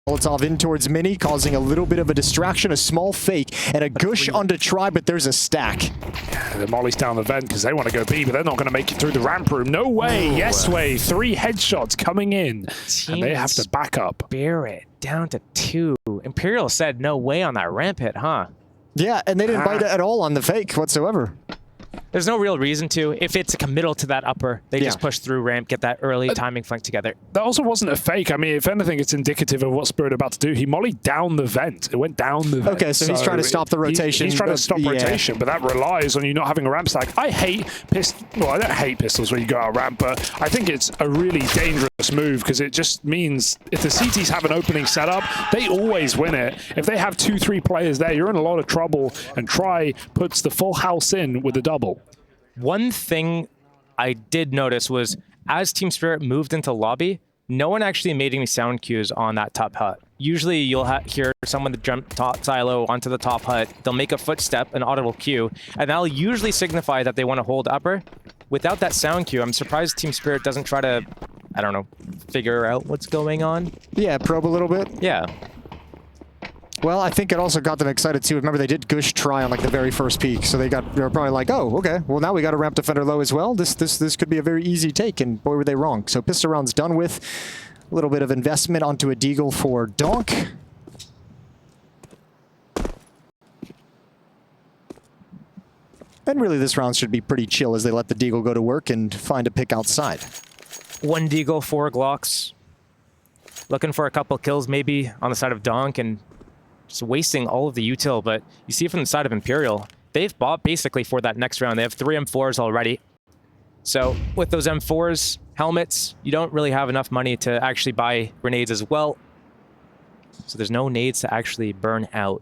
Molotov in towards Mini, causing a little bit of a distraction, a small fake, and a gush onto Try, but there's a stack. Yeah, the Molly's down the vent because they want to go B, but they're not going to make it through the ramp room. No way. Ooh. Yes way. 3 headshots coming in, and they have to back up. Spirit down to 2. Imperial said no way on that ramp hit, huh? Yeah, and they didn't bite at all on the fake whatsoever. There's no real reason to. If it's a committal to that upper, they just push through ramp, get that early timing flank together. That also wasn't a fake. I mean, if anything, it's indicative of what Spirit are about to do. He mollied down the vent. It went down the vent. Okay, so he's trying to stop the rotation. He's trying to stop rotation, but that relies on you not having a ramp stack. I hate pistols. Well, I don't hate pistols when you go out ramp, but I think it's a really dangerous move because it just means if the CTs have an opening setup, they always win it. If they have 2-3 players there, you're in a lot of trouble, and Try puts the full house in with a double. One thing I did notice was as Team Spirit moved into lobby, no one actually made any sound cues on that top hut. Usually you'll hear someone jump top silo onto the top hut. They'll make a footstep, an audible cue, and that'll usually signify that they want to hold upper. Without that sound cue, I'm surprised Team Spirit doesn't try to, I don't know, figure out what's going on. Yeah, probe a little bit. Yeah. Well, I think it also got them excited too. Remember, they did gush Try on like the very first peak, so they were probably like, "Oh, okay. Well, now we got a ramp defender low as well. This could be a very easy take." And boy, were they wrong. So pistol round's done with. A little bit of investment onto a deagle for Donk. And really, this round should be pretty chill as they let the deagle go to work and find a pick outside. 1 deagle, 4 Glocks. Looking for a couple kills maybe on the side of Donk and just wasting all of the util, but you see from the side of Imperial, they've bought basically for that next round. They have 3 M4s already. So with those M4s, helmets, you don't really have enough money to actually buy grenades as well. So there's no nades to actually burn out.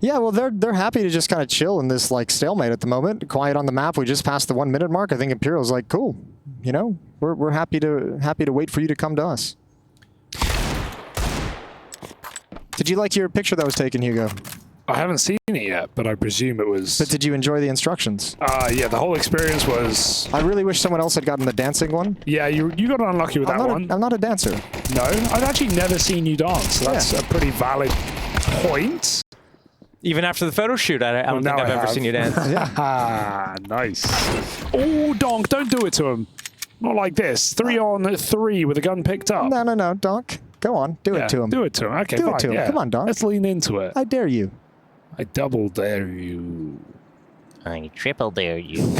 Yeah, well, they're happy to just kind of chill in this like stalemate at the moment. Quiet on the map. We just passed the 1 minute mark. I think Imperial's like, cool. You know, we're happy to wait for you to come to us. Did you like your picture that was taken, Hugo? I haven't seen it yet, but I presume it was... But did you enjoy the instructions? Yeah, the whole experience was... I really wish someone else had gotten the dancing one. Yeah, you got unlucky with that one. I'm not a dancer. No? I've actually never seen you dance. So that's a pretty valid point. Even after the photo shoot, I don't think I've ever seen you dance. Yeah. Nice. Oh, Donk, don't do it to him. Not like this. 3 on 3 with a gun picked up. No, Donk. Go on, do it to him. Do it to him. Okay, do fine. it to him. Come on, Donk. Let's lean into it. I dare you. I double dare you. I triple dare you.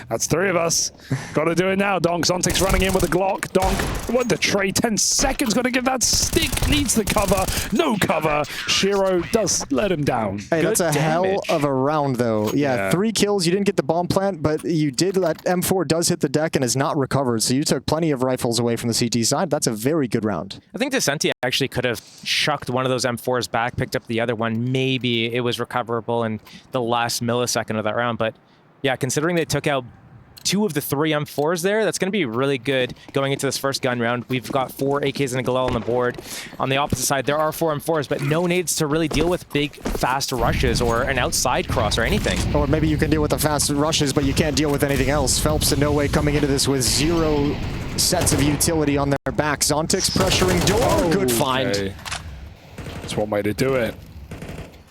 That's 3 of us. Got to do it now. Donk. Zontic's running in with a Glock. Donk, what the tray? 10 seconds. Got to give that stick. Needs the cover. No cover. Shiro does let him down. Hey, that's a hell of a round, though. Yeah, 3 kills. You didn't get the bomb plant, but you did let M4 does hit the deck and is not recovered. So you took plenty of rifles away from the CT side. That's a very good round. I think Descenti actually could have shucked one of those M4s back, picked up the other one. Maybe it was recoverable in the last millisecond of that round, but yeah, considering they took out 2 of the 3 M4s there, that's going to be really good going into this first gun round. We've got 4 AKs and a Galil on the board. On the opposite side, there are 4 M4s, but no nades to really deal with big, fast rushes or an outside cross or anything. Or maybe you can deal with the fast rushes, but you can't deal with anything else. Phelps in no way coming into this with 0 sets of utility on their back. Zontic's pressuring door. Oh, good find. Okay. That's one way to do it.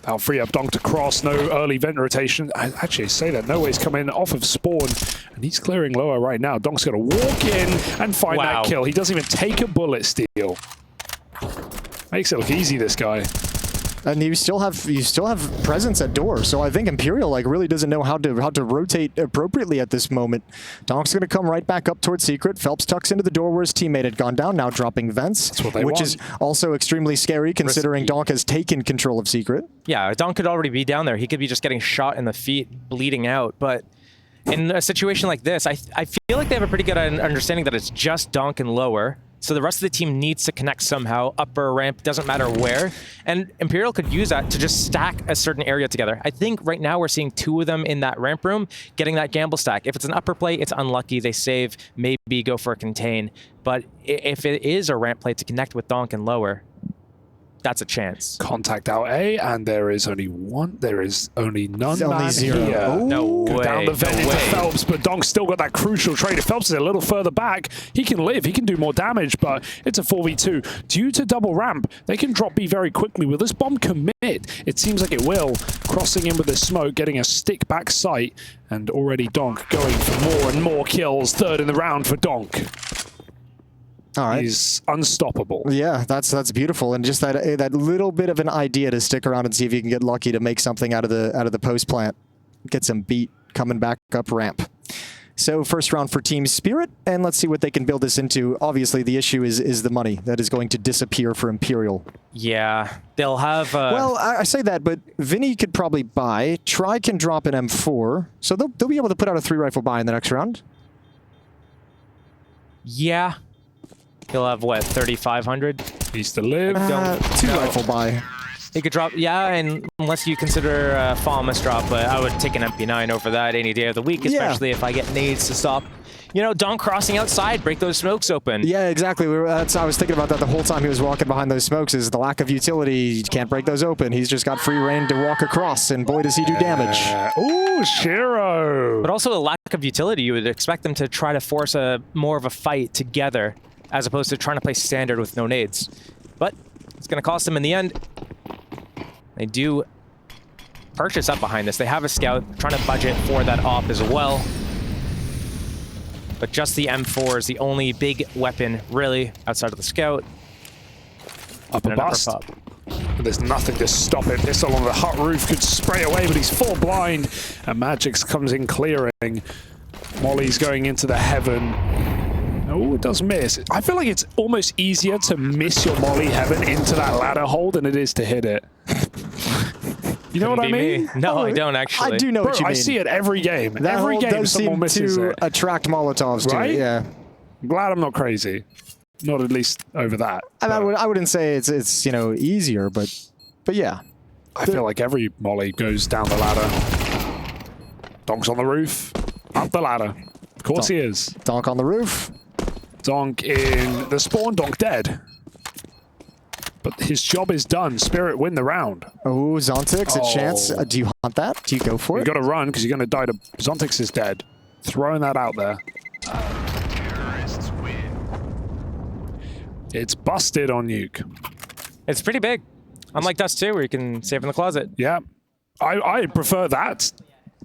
That'll free up Donk to cross, no early vent rotation. I actually say that Noe's coming off of spawn, and he's clearing lower right now. Donk's going to walk in and find that kill. He doesn't even take a bullet steal. Makes it look easy, this guy. And you still have presence at door, so I think Imperial like really doesn't know how to rotate appropriately at this moment. Donk's going to come right back up towards Secret. Phelps tucks into the door where his teammate had gone down, now dropping vents, that's what they which want. Is also extremely scary considering Donk has taken control of Secret. Yeah, Donk could already be down there. He could be just getting shot in the feet, bleeding out, but in a situation like this, I feel like they have a pretty good understanding that it's just Donk and lower. So the rest of the team needs to connect somehow, upper ramp, doesn't matter where. And Imperial could use that to just stack a certain area together. I think right now we're seeing 2 of them in that ramp room getting that gamble stack. If it's an upper play, it's unlucky. They save, maybe go for a contain. But if it is a ramp play to connect with Donk and lower, that's a chance. Contact out A, and there is only one. There is only none. It's only man zero. here. Oh. No Go way. down the vent no into way. Phelps, but Donk's still got that crucial trade. If Phelps is a little further back, he can live. He can do more damage, but it's a 4v2. Due to double ramp, they can drop B very quickly. Will this bomb commit? It seems like it will. Crossing in with the smoke, getting a stick back sight, and already Donk going for more and more kills. Third in the round for Donk. All right. He's unstoppable. Yeah, that's beautiful, and just that little bit of an idea to stick around and see if you can get lucky to make something out of the post plant, get some beat coming back up ramp. So first round for Team Spirit, and let's see what they can build this into. Obviously, the issue is the money that is going to disappear for Imperial. Yeah, they'll have. Well, I say that, but Vinny could probably buy. Try can drop an M4, so they'll be able to put out a 3-rifle buy in the next round. Yeah. He'll have, what, 3,500? He's to live. 2-rifle buy. He could drop, yeah, and unless you consider Falmus drop, but I would take an MP9 over that any day of the week, especially if I get nades to stop. You know, Donk crossing outside, break those smokes open. Yeah, exactly. I was thinking about that the whole time he was walking behind those smokes, is the lack of utility. You can't break those open. He's just got free reign to walk across, and boy, does he do damage. Ooh, Shiro. But also a lack of utility. You would expect them to try to force more of a fight together, as opposed to trying to play standard with no nades. But it's going to cost them in the end. They do purchase up behind this. They have a scout, trying to budget for that op as well. But just the M4 is the only big weapon, really, outside of the scout. Upper bust. But there's nothing to stop it. Pistol on the hut roof could spray away, but he's full blind. And Magix comes in clearing. Molly's going into the heaven. Oh, it does miss. I feel like it's almost easier to miss your Molly heaven into that ladder hole than it is to hit it. You know what I mean? No, I don't actually. I do know what you mean. I see it every game. That every hole game does someone seem misses to it. attract Molotovs to Right? it, yeah. I'm glad I'm not crazy. Not at least over that. I wouldn't say it's you know, easier, but yeah. I feel like every Molly goes down the ladder. Donk's on the roof. Up the ladder. Of course he is. Donk on the roof. Donk in the spawn. Donk dead. But his job is done. Spirit win the round. Oh, Zontix, a chance. Do you hunt that? Do you go for You it? got to run because you're going to die to... Zontix is dead. Throwing that out there. It's busted on Nuke. It's pretty big. Unlike Dust2, where you can save in the closet. Yeah. I prefer that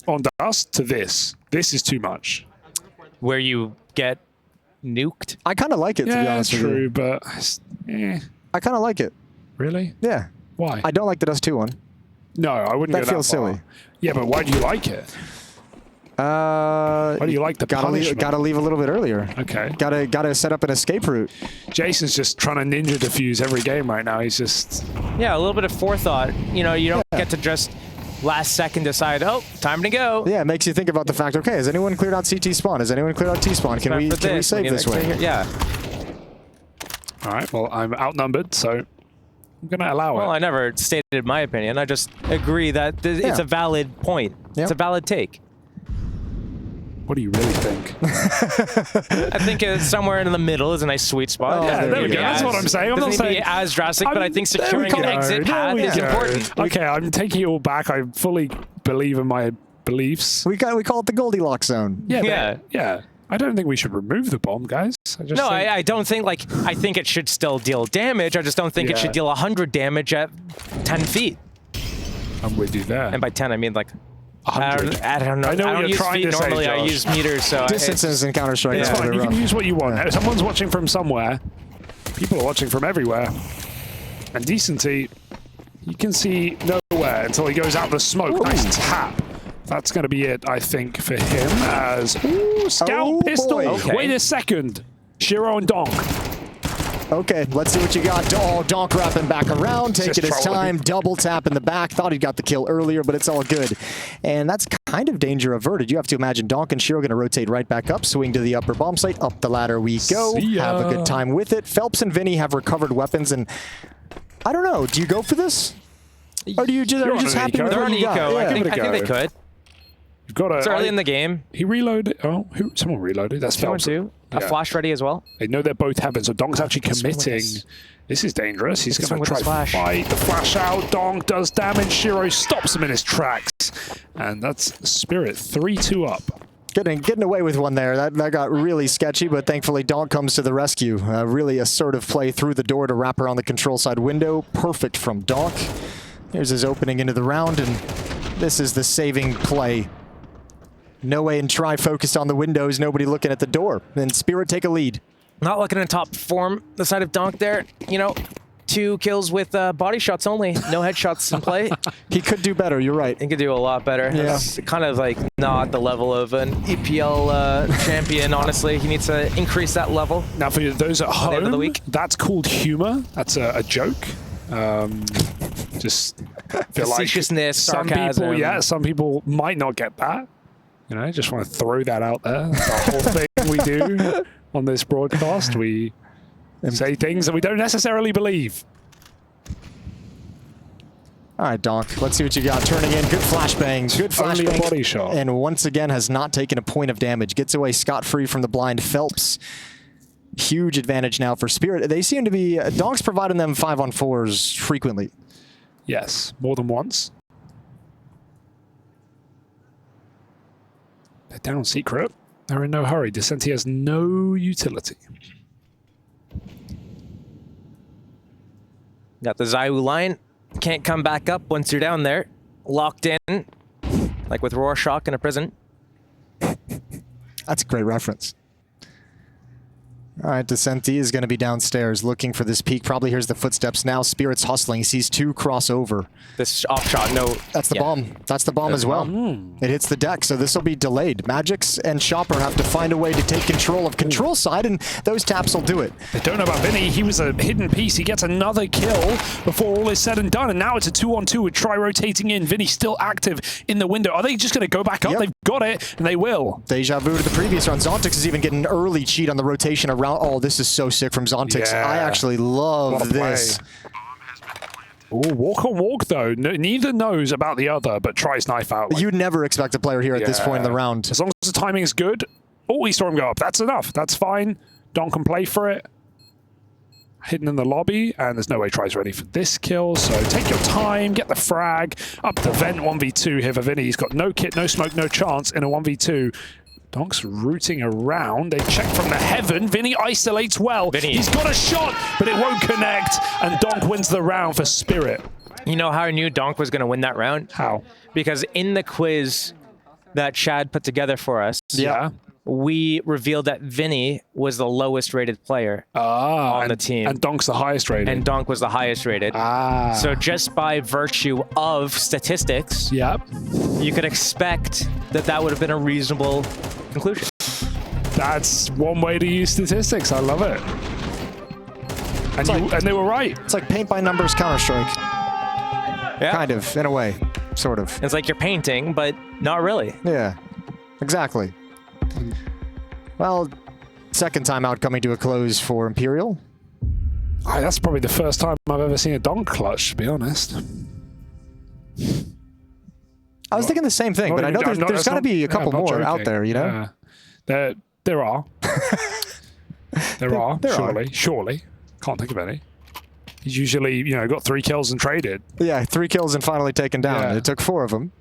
on Dust to this. This is too much. Where you get nuked. I kind of like it, to be honest with you. true, but... I kind of like it. Really? Yeah. Why? I don't like the Dust2 one. No, I wouldn't That go that feels far. silly. Yeah, but why do you like it? Why do you like the punishment? Gotta leave a little bit earlier. Okay. Gotta set up an escape route. Jason's just trying to ninja defuse every game right now. He's just... Yeah, a little bit of forethought. You know, you don't get to just last second decide, oh, time to go. Yeah, it makes you think about the fact, okay, has anyone cleared out CT spawn? Has anyone cleared out T spawn? Can we save this way? Yeah. All right, well, I'm outnumbered, so I'm going to allow it. Well, I never stated my opinion. I just agree that it's a valid point. Yep. It's a valid take. What do you really think? I think it's somewhere in the middle is a nice sweet spot. Oh, Yeah, there we go. Be That's what I'm saying. I'm not doesn't need to saying... be as drastic, but I think securing an exit path is important. Okay, I'm taking it all back. I fully believe in my beliefs. We call it the Goldilocks zone. Yeah. Yeah. I don't think we should remove the bomb, guys. I just No, think... I don't think, like, I think it should still deal damage. I just don't think it should deal 100 damage at 10 feet. I'm with you there. And by 10, I mean, like, 100. I don't know. I know what don't you're use trying feet to say, normally. I Josh. use meters, so Distances in Counter-Strike. It's are fine. You rough. can use what you want. Someone's watching from somewhere. People are watching from everywhere. And Decency, you can see nowhere until he goes out the smoke. Ooh. Nice tap. That's going to be it, I think, for him. As scout pistol. boy. Okay. Wait a second. Shiro and Donk. Okay, let's see what you got. Oh, Donk wrapping back around, taking Just his trolling. time, double tap in the back. Thought he got the kill earlier, but it's all good. And that's kind of danger averted. You have to imagine Donk and Shiro going to rotate right back up, swing to the upper bomb site. Up the ladder we go. See ya. Have a good time with it. Phelps and Vinny have recovered weapons, and I don't know. Do you go for this? Or do you just, are You're you on just an happy eco. with they're what on you got? eco. Yeah. I Give it think a they go. could. You've got It's early in the game. He reloaded. Oh, someone reloaded. That's Someone Phelps. too. A flash ready as well. They know they're both heaven, so Donk's actually committing. This is dangerous. He's going to try to fight the flash out. Donk does damage. Shiro stops him in his tracks. And that's Spirit 3-2 up. Getting away with one there. That got really sketchy, but thankfully Donk comes to the rescue. Really assertive play through the door to wrap around the control side window. Perfect from Donk. Here's his opening into the round, and this is the saving play. No way and try focused on the windows, nobody looking at the door. And Spirit take a lead. Not looking in top form, the side of Donk there. You know, 2 kills with body shots only. No headshots in play. He could do better, you're right. He could do a lot better. Yeah. It's kind of like not the level of an EPL champion, honestly. He needs to increase that level. Now for those at home, end of the week. That's called humor. That's a joke. Just feel like Facetiousness, some sarcasm. people, some people might not get that. You know, just want to throw that out there. That's the whole thing we do on this broadcast. We say things that we don't necessarily believe. All right, Donk, let's see what you got. Turning in, good flashbang, good Only a flashbang. body shot. And once again has not taken a point of damage. Gets away scot-free from the blind Phelps. Huge advantage now for Spirit. They seem to be, Donk's providing them 5-on-4s frequently. Yes, more than once. They're down secret. They're in no hurry. Descenti has no utility. Got the Zyu line. Can't come back up once you're down there. Locked in, like with Rorschach in a prison. That's a great reference. All right, Descenti is going to be downstairs looking for this peak. Probably hears the footsteps now. Spirit's hustling. He sees 2 cross over. This off shot, no. That's the bomb. That's the bomb as well. It hits the deck, so this will be delayed. Magix and Chopper have to find a way to take control of control side, and those taps will do it. They don't know about Vinny. He was a hidden piece. He gets another kill before all is said and done, and now it's a 2-on-2 with Try rotating in. Vinny still active in the window. Are they just going to go back up? Yep. They've got it, and they will. Deja vu to the previous round. Zontix is even getting an early cheat on the rotation around. Oh, this is so sick from Zontix. Yeah. I actually love this. Ooh, walk on walk, though. Neither knows about the other, but tries knife out. You'd never expect a player here at this point in the round. As long as the timing is good. Oh, he saw him go up. That's enough. That's fine. Don can play for it. Hidden in the lobby, and there's no way Try's ready for this kill, so take your time, get the frag. Up the vent, 1v2 here for Vinny. He's got no kit, no smoke, no chance in a 1v2. Donk's rooting around. They check from the heaven. Vinny isolates well. He's got a shot, but it won't connect, and Donk wins the round for Spirit. You know how I knew Donk was going to win that round? How? Because in the quiz that Chad put together for us, we revealed that Vinny was the lowest rated player on the team. And Donk's the highest rated. And Donk was the highest rated. So just by virtue of statistics, you could expect that that would have been a reasonable conclusion. That's one way to use statistics. I love it. And, and they were right. It's like paint by numbers Counter-Strike. Kind of, in a way. Sort of. It's like you're painting, but not really. Yeah, exactly. Well, second time out coming to a close for Imperial. That's probably the first time I've ever seen a Donk clutch, to be honest. I was thinking the same thing, but I know there's got to be a couple more out there, you know? There are. There are, surely. Can't think of any. He's usually, you know, got 3 kills and traded. Yeah, 3 kills and finally taken down. Yeah. It took 4 of them.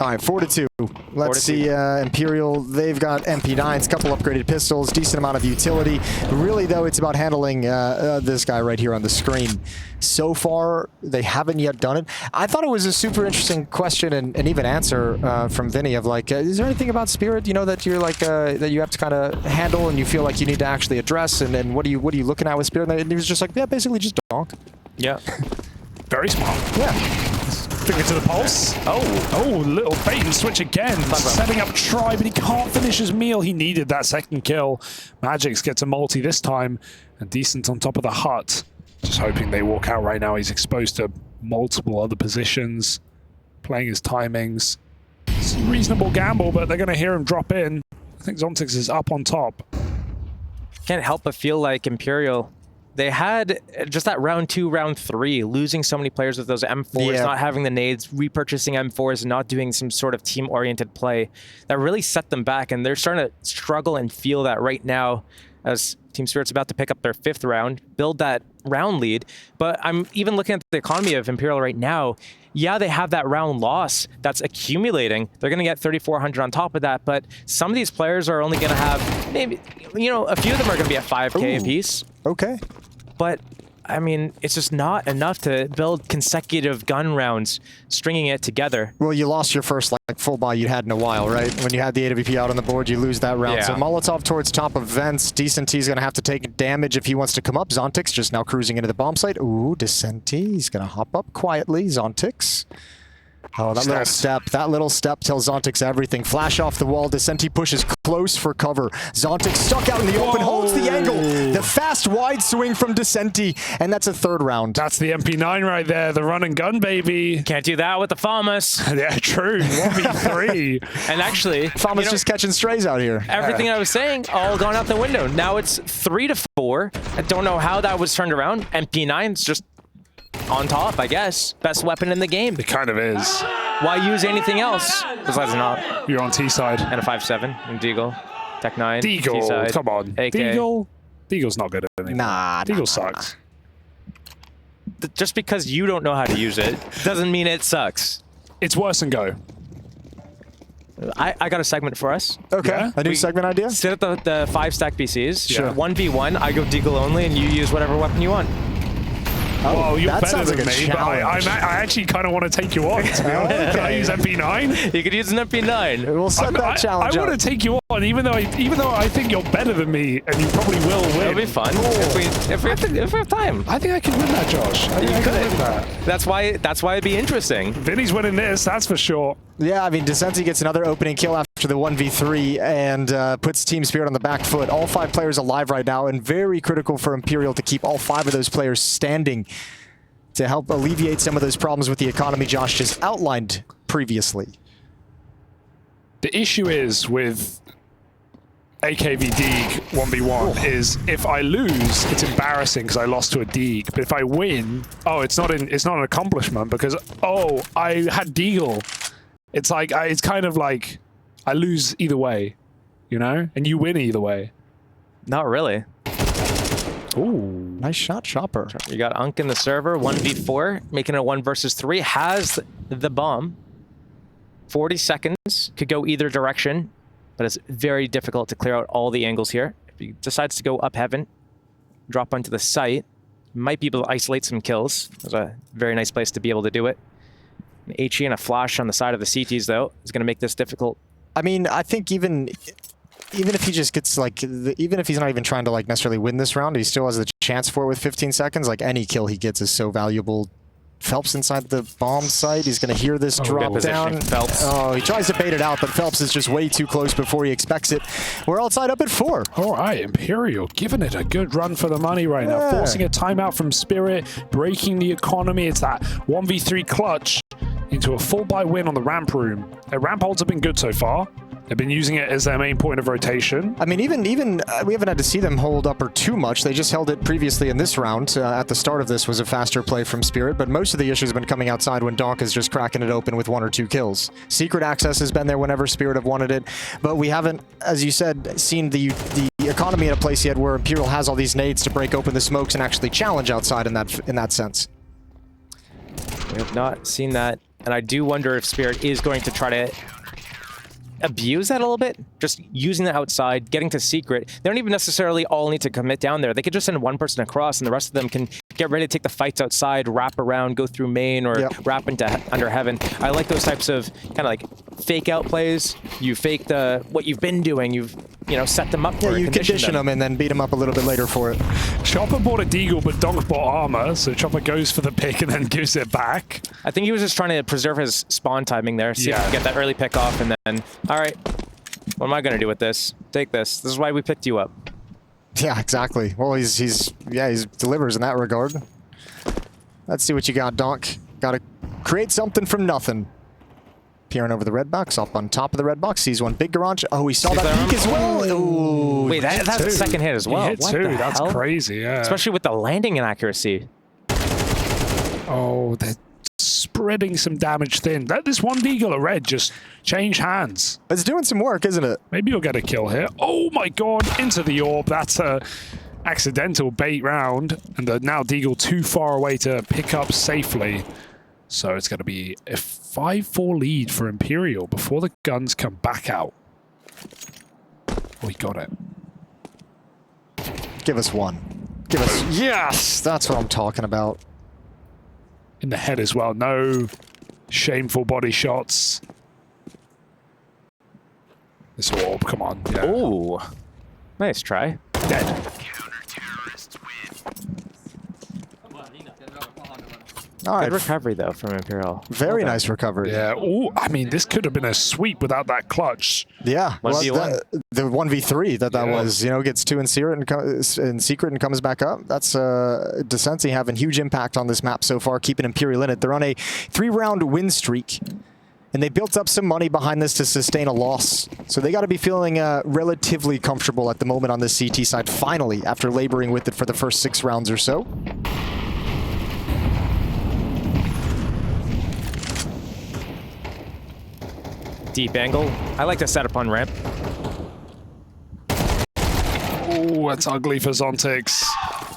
All right, 4-2. Let's see Imperial. They've got MP9s, couple upgraded pistols, decent amount of utility. Really, though, it's about handling this guy right here on the screen. So far, they haven't yet done it. I thought it was a super interesting question and even answer from Vinny of like, is there anything about Spirit, you know, that you're like that you have to kind of handle and you feel like you need to actually address? And then what are you looking at with Spirit? And he was just like, yeah, basically just Donk. Yeah. Very smart. Yeah. Finger to the pulse. Oh, little bait and switch again. Setting up Try, but he can't finish his meal. He needed that second kill. Magix gets a multi this time, and Decent on top of the hut. Just hoping they walk out right now. He's exposed to multiple other positions, playing his timings. It's a reasonable gamble, but they're going to hear him drop in. I think Zontix is up on top. Can't help but feel like Imperial they had just that round 2, round 3, losing so many players with those M4s, not having the nades, repurchasing M4s, not doing some sort of team-oriented play that really set them back. And they're starting to struggle and feel that right now as Team Spirit's about to pick up their 5th round, build that round lead. But I'm even looking at the economy of Imperial right now. Yeah, they have that round loss that's accumulating. They're going to get 3,400 on top of that, but some of these players are only going to have maybe, you know, a few of them are going to be at 5K apiece. Okay. But, I mean, it's just not enough to build consecutive gun rounds, stringing it together. Well, you lost your first like full buy you'd had in a while, right? When you had the AWP out on the board, you lose that round. Yeah. So Molotov towards top of vents. Decent's going to have to take damage if he wants to come up. Zontix just now cruising into the bomb site. Ooh, Decenti. He's going to hop up quietly. Zontix. Oh, that little step tells Zontix everything. Flash off the wall. Decenti pushes close for cover. Zontix stuck out in the open, holds the angle. The fast wide swing from Decenti, and that's a 3rd round. That's the MP9 right there, the run and gun, baby. Can't do that with the Famas. Yeah, true. 1v3. And actually, Famas just catching strays out here. Everything I was saying, all gone out the window. Now it's 3-4. I don't know how that was turned around. MP9's just on top, I guess. Best weapon in the game. It kind of is. Why use anything else besides not? You're on T side. And a 5.7 and Deagle. Tech 9. Deagle, T-side, come on. AK. Deagle's not good anymore. Nah. Deagle sucks. Just because you don't know how to use it doesn't mean it sucks. It's worse than Go. I got a segment for us. Okay. Yeah. A new segment idea? Sit at the 5-stack PCs. Sure. 1v1, I go Deagle only, and you use whatever weapon you want. Oh, you're that better sounds than like a me, but I challenge. actually kind of want to take you on, to be honest. Can I use MP9? You could use an MP9. We'll set that challenge I up. want to take you on, even though I think you're better than me, and you probably will win. It'll be fun if we have time. I think I can win that, Josh. I think I can win that. That's why it'd be interesting. Vinny's winning this, that's for sure. Yeah, I mean, Decenti gets another opening kill after the 1v3 and puts Team Spirit on the back foot. All 5 players alive right now, and very critical for Imperial to keep all 5 of those players standing to help alleviate some of those problems with the economy Josh just outlined previously. The issue is with AKV Deeg 1v1 is if I lose, it's embarrassing because I lost to a Deeg. But if I win, it's not an accomplishment because I had Deagle. It's like it's kind of like I lose either way, you know, and you win either way. Not really. Ooh, Nice shot, Chopper. You got Unk in the server, 1v4, making it a 1 versus 3, has the bomb. 40 seconds, could go either direction, but it's very difficult to clear out all the angles here. If he decides to go up heaven, drop onto the site, might be able to isolate some kills. There's a very nice place to be able to do it. An HE and a flash on the side of the CTs, though, is going to make this difficult. I mean, I think even if he just gets like, even if he's not even trying to like necessarily win this round, he still has the chance for it with 15 seconds. Like any kill he gets is so valuable. Phelps inside the bomb site. He's going to hear this drop down. Phelps. Oh, he tries to bait it out, but Phelps is just way too close before he expects it. We're all tied up at 4. all right, Imperial giving it a good run for the money right now, forcing a timeout from Spirit, breaking the economy. It's that 1v3 clutch into a full buy win on the ramp room. The ramp holds have been good so far. They've been using it as their main point of rotation. I mean, even we haven't had to see them hold up or too much. They just held it previously in this round. At the start of this was a faster play from Spirit, but most of the issues have been coming outside when Donk is just cracking it open with 1 or 2 kills. Secret access has been there whenever Spirit have wanted it, but we haven't, as you said, seen the economy at a place yet where Imperial has all these nades to break open the smokes and actually challenge outside in that sense. We have not seen that, and I do wonder if Spirit is going to try to abuse that a little bit, just using the outside, getting to secret. They don't even necessarily all need to commit down there. They could just send one person across and the rest of them can get ready to take the fights outside, wrap around, go through main, or wrap into under heaven. I like those types of kind of like fake out plays. You fake what you've been doing. You've set them up for it. You condition them and then beat them up a little bit later for it. Chopper bought a Deagle, but Donk bought armor, so Chopper goes for the pick and then gives it back. I think he was just trying to preserve his spawn timing there, see if he can get that early pick off, and then, all right, what am I going to do with this? Take this. This is why we picked you up. Yeah, exactly. Well, he delivers in that regard. Let's see what you got, Donk. Got to create something from nothing. Peering over the red box, up on top of the red box, sees one big garage. Oh, he saw that peek as well. Ooh, Wait, that's the second hit as well. He hit What two. the That's hell? crazy, yeah. Especially with the landing inaccuracy. Oh, they're spreading some damage thin. Let this one deagle at red just change hands. It's doing some work, isn't it? Maybe you'll get a kill here. Oh my god, into the orb. That's a accidental bait round. And the now deagle too far away to pick up safely. So it's going to be a 5-4 lead for Imperial before the guns come back out. Oh, he got it. Give us one. Give us... Yes! That's what I'm talking about. In the head as well. No shameful body shots. This orb, come on. Yeah. Ooh. Nice try. Dead. All right. Good recovery, though, from Imperial. Very nice recovery. Yeah. Ooh, I mean, this could have been a sweep without that clutch. Yeah. 1v1. The 1v3 that Yeah. was, you know, gets 2 in secret and comes back up. That's Dust2 having huge impact on this map so far, keeping Imperial in it. They're on a 3-round win streak, and they built up some money behind this to sustain a loss. So they got to be feeling relatively comfortable at the moment on this CT side, finally, after laboring with it for the first 6 rounds or so. Deep angle. I like to set up on ramp. Oh, that's ugly for Zontix.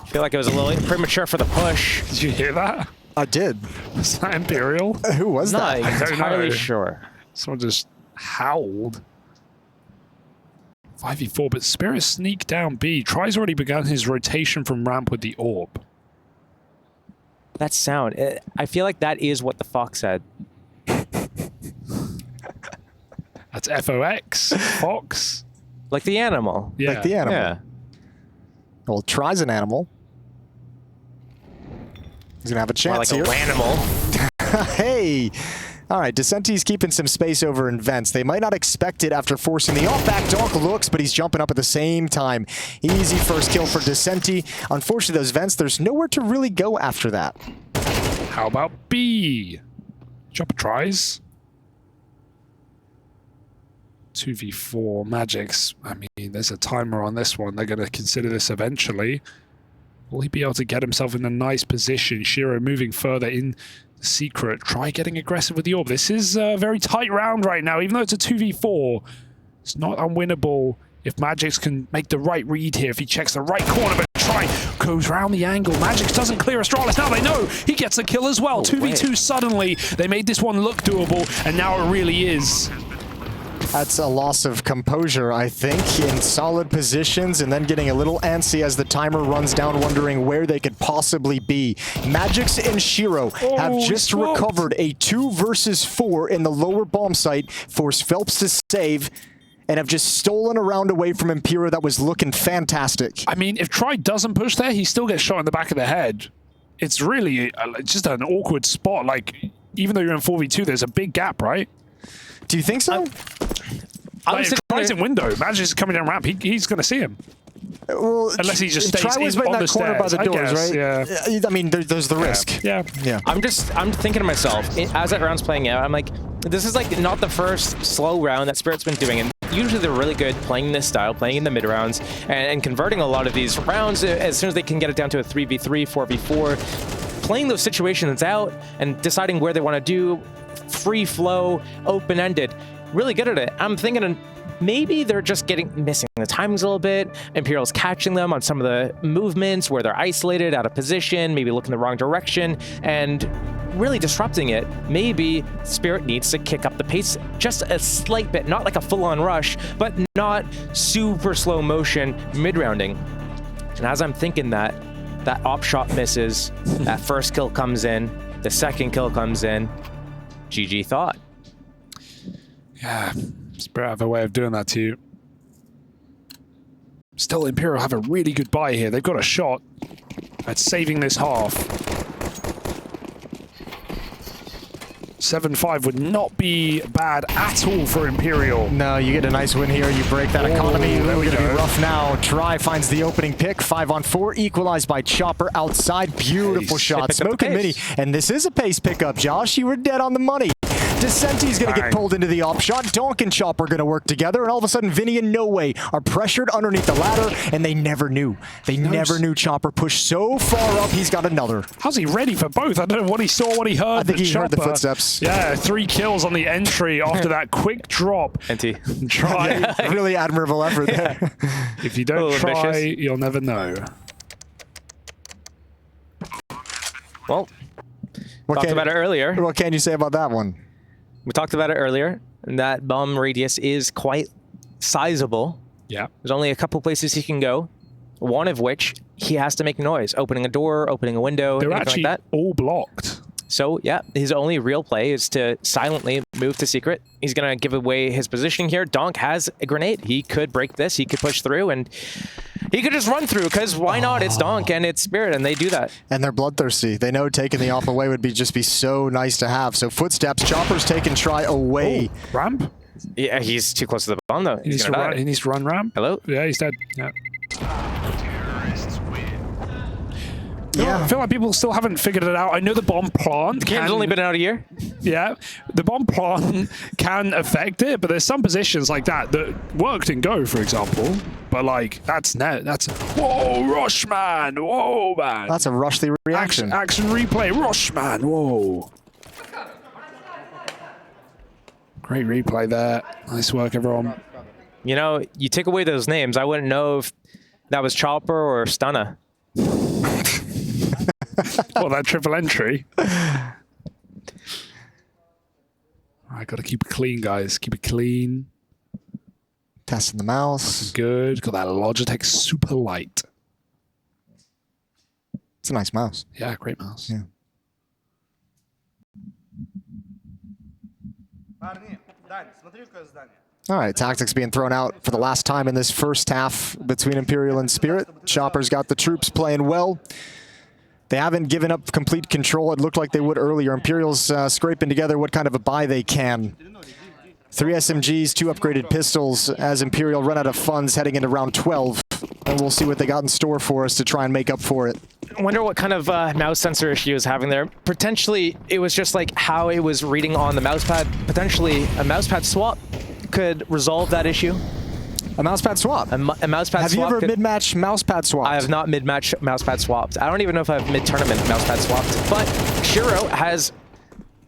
Feel like it was a little premature for the push. Did you hear that? I did. Was that Imperial? Who was Not that? don't entirely know. sure. Someone just howled. 5v4, but Spirit sneak down B. Try's already begun his rotation from ramp with the orb. That sound. I feel like that is what the fox said. That's FOX, Fox. Like the animal. Yeah. Like the animal. Yeah. Well, tries an animal. He's going to have a More chance like here. a animal. Hey! All right, Dust2's keeping some space over in vents. They might not expect it after forcing the off-back donk looks, but he's jumping up at the same time. Easy first kill for Dust2. Unfortunately, those vents, there's nowhere to really go after that. How about B? Chopper tries. 2v4 Magics. I mean, there's a timer on this one. They're going to consider this eventually. Will he be able to get himself in a nice position? Shiro moving further in the secret. Try getting aggressive with the orb. This is a very tight round right now, even though it's a 2v4. It's not unwinnable if Magix can make the right read here, if he checks the right corner, but Try goes round the angle. Magix doesn't clear Astralis. Now they know he gets the kill as well. 2v2 suddenly. They made this one look doable, and now it really is. That's a loss of composure, I think, in solid positions, and then getting a little antsy as the timer runs down, wondering where they could possibly be. Magix and Shiro have just recovered a 2 versus 4 in the lower bomb site, forced Phelps to save, and have just stolen a round away from Imperial that was looking fantastic. I mean, if Try doesn't push there, he still gets shot in the back of the head. It's really just an awkward spot. Like, even though you're in 4v2, there's a big gap, right? Do you think so? Like, if Try's in window, Magix is coming down ramp, he's going to see him. Well, unless he just stays Try was right in on that the corner by stairs, the doors, I right? guess, yeah. I mean, there's the risk. Yeah. I'm thinking to myself, as that round's playing out, I'm like, this is like not the first slow round that Spirit's been doing, and usually they're really good playing this style, playing in the mid rounds, and converting a lot of these rounds as soon as they can get it down to a 3v3, 4v4, playing those situations out and deciding where they want to do, free flow, open-ended, really good at it. I'm thinking maybe they're just missing the timings a little bit. Imperial's catching them on some of the movements where they're isolated, out of position, maybe looking the wrong direction, and really disrupting it. Maybe Spirit needs to kick up the pace just a slight bit, not like a full-on rush, but not super slow motion mid-rounding. And as I'm thinking that op shot misses, that first kill comes in, the second kill comes in, GG thought. Yeah, Spirit have a way of doing that to you. Still, Imperial have a really good buy here. They've got a shot at saving this half. 7-5 would not be bad at all for Imperial. No, you get a nice win here. You break that economy. There we It's gonna go. be rough now. Try finds the opening pick. 5-on-4, equalized by Chopper outside. Beautiful Pace. shot. They picked up Smoke the and Mini. pace. And this is a pace pickup, Josh. You were dead on the money. Descenti's going to get Bang. pulled into the op shot. Donk and Chop are going to work together, and all of a sudden, Vinny and No Way are pressured underneath the ladder, and they never knew. They never knew Chopper pushed so far up, he's got another. How's he ready for both? I don't know what he saw, what he heard. I think but he heard the Chopper- footsteps. Yeah, 3 kills on the entry after that quick drop. NT. Try. Really admirable effort there. If you don't little try, ambitious. you'll never know. Well, What talked can- about it earlier. What can you say about that one? We talked about it earlier. And that bomb radius is quite sizable. Yeah. There's only a couple places he can go. One of which he has to make noise, opening a door, opening a window, They're anything actually like that. all blocked. So yeah, his only real play is to silently move to secret. He's gonna give away his positioning here. Donk has a grenade. He could break this. He could push through, and he could just run through. Because why not? It's Donk and it's Spirit, and they do that. And they're bloodthirsty. They know taking the off away would be just be so nice to have. So footsteps, Chopper's taken try away. Ramp? Yeah, he's too close to the bomb though. He He's needs, to gonna run, die. he needs to run ramp. Hello? Yeah, he's dead. Yeah. Yeah. I feel like people still haven't figured it out. I know the bomb plant Game's can, only been out a year. yeah, the bomb plant can affect it, but there's some positions like that worked in Go, for example. But like that's whoa, rush man, whoa man. That's a rushly reaction. Action replay, rush man, whoa. Great replay there. Nice work, everyone. You know, you take away those names, I wouldn't know if that was Chopper or Stunna. Well, that triple entry. I got to keep it clean, guys. Keep it clean. Testing the mouse. Good. Got that Logitech super light. It's a nice mouse. Yeah, great mouse. Yeah. Парни, Дань, смотри, какое здание. All right, tactics being thrown out for the last time in this first half between Imperial and Spirit. Chopper's got the troops playing well. They haven't given up complete control. It looked like they would earlier. Imperial's scraping together what kind of a buy they can. 3 SMGs, 2 upgraded pistols as Imperial run out of funds heading into round 12. And we'll see what they got in store for us to try and make up for it. I wonder what kind of mouse sensor issue he was having there. Potentially, it was just like how it was reading on the mousepad. Potentially, a mousepad swap could resolve that issue. A mousepad swap. A mousepad swap. Have you ever could- mid-match mousepad swapped? I have not mid-match mousepad swapped. I don't even know if I've mid-tournament mousepad swapped. But Shiro has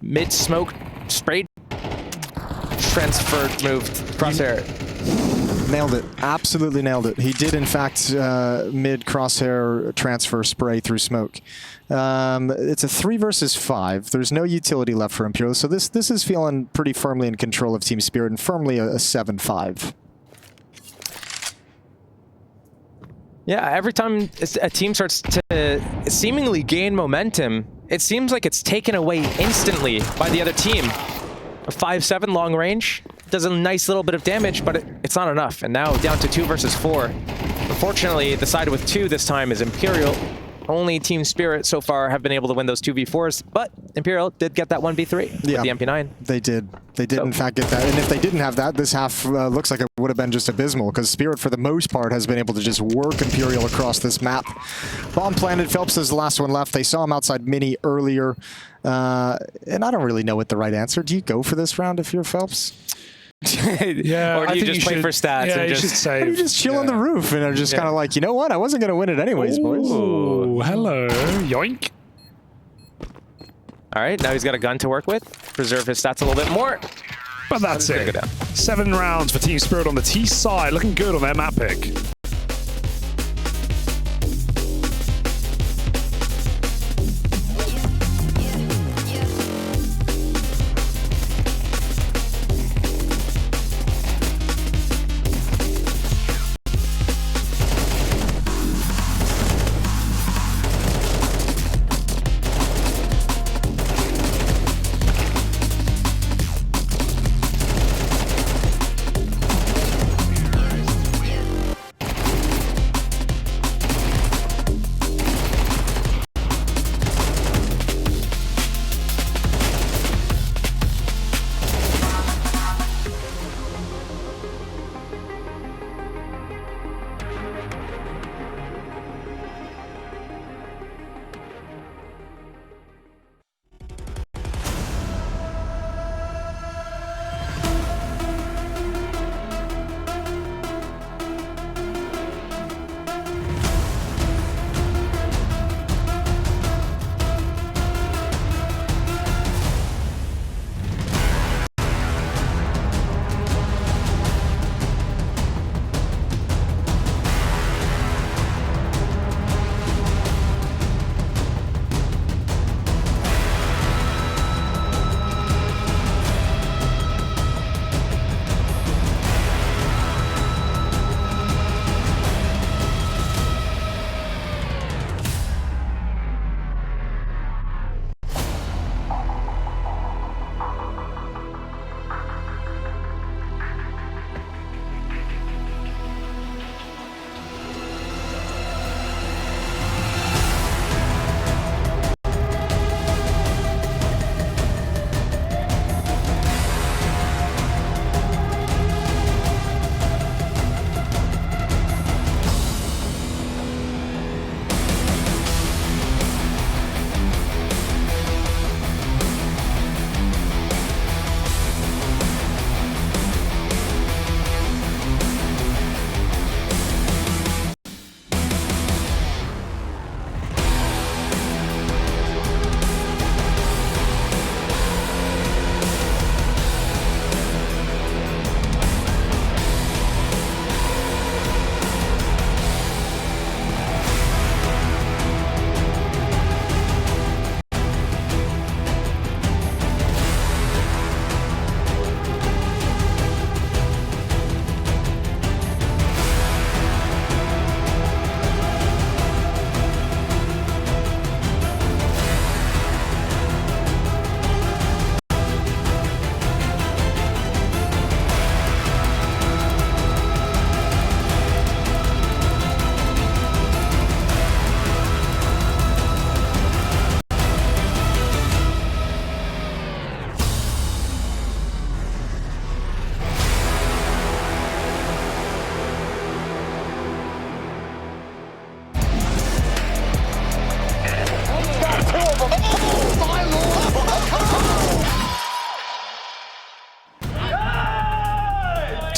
mid-smoke sprayed, transferred, moved, crosshair. Nailed it. Absolutely nailed it. He did, in fact, mid-crosshair transfer spray through smoke. It's a 3 versus 5. There's no utility left for Imperial, so this is feeling pretty firmly in control of Team Spirit and firmly a 7-5. Yeah, every time a team starts to seemingly gain momentum, it seems like it's taken away instantly by the other team. A 5-7 long range does a nice little bit of damage, but it's not enough. And now down to 2 versus 4. Unfortunately, the side with 2 this time is Imperial. Only Team Spirit so far have been able to win those 2v4s, but Imperial did get that 1v3 with the MP9. They did. They did, in fact, get that. And if they didn't have that, this half looks like it would have been just abysmal, because Spirit, for the most part, has been able to just work Imperial across this map. Bomb planted. Phelps is the last one left. They saw him outside Mini earlier. And I don't really know what the right answer. Do you go for this round if you're Phelps? Yeah, Or do I you think just play should- for stats Yeah, and you just- should save. You just chill on the roof and are just kind of like, you know what? I wasn't going to win it anyways, boys. Oh, hello, yoink. All right, now he's got a gun to work with. Preserve his stats a little bit more. But that's gonna it. go down. 7 rounds for Team Spirit on the T side. Looking good on their map pick.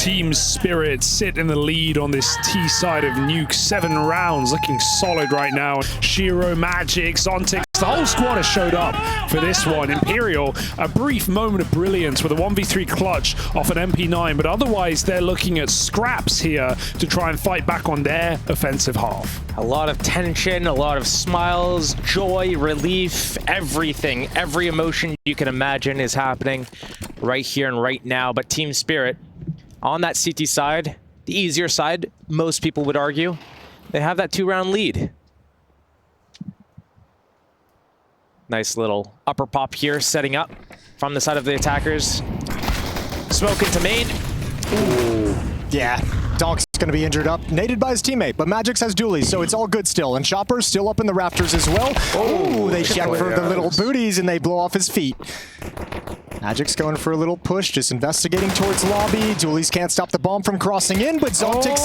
Team Spirit sit in the lead on this T side of Nuke. 7 rounds, looking solid right now. Shiro, Magic, Zontix, the whole squad has showed up for this one. Imperial, a brief moment of brilliance with a 1v3 clutch off an MP9, but otherwise they're looking at scraps here to try and fight back on their offensive half. A lot of tension, a lot of smiles, joy, relief, everything. Every emotion you can imagine is happening right here and right now. But Team Spirit, on that CT side, the easier side, most people would argue, they have that 2-round lead. Nice little upper pop here, setting up from the side of the attackers. Smoke into main. Ooh. Yeah, Donk's gonna be injured up, naded by his teammate, but Magix has dualies, so it's all good still. And Chopper's still up in the rafters as well. Oh, they check for the little booties and they blow off his feet. Magic's going for a little push, just investigating towards lobby. Dualies can't stop the bomb from crossing in, but Zontix,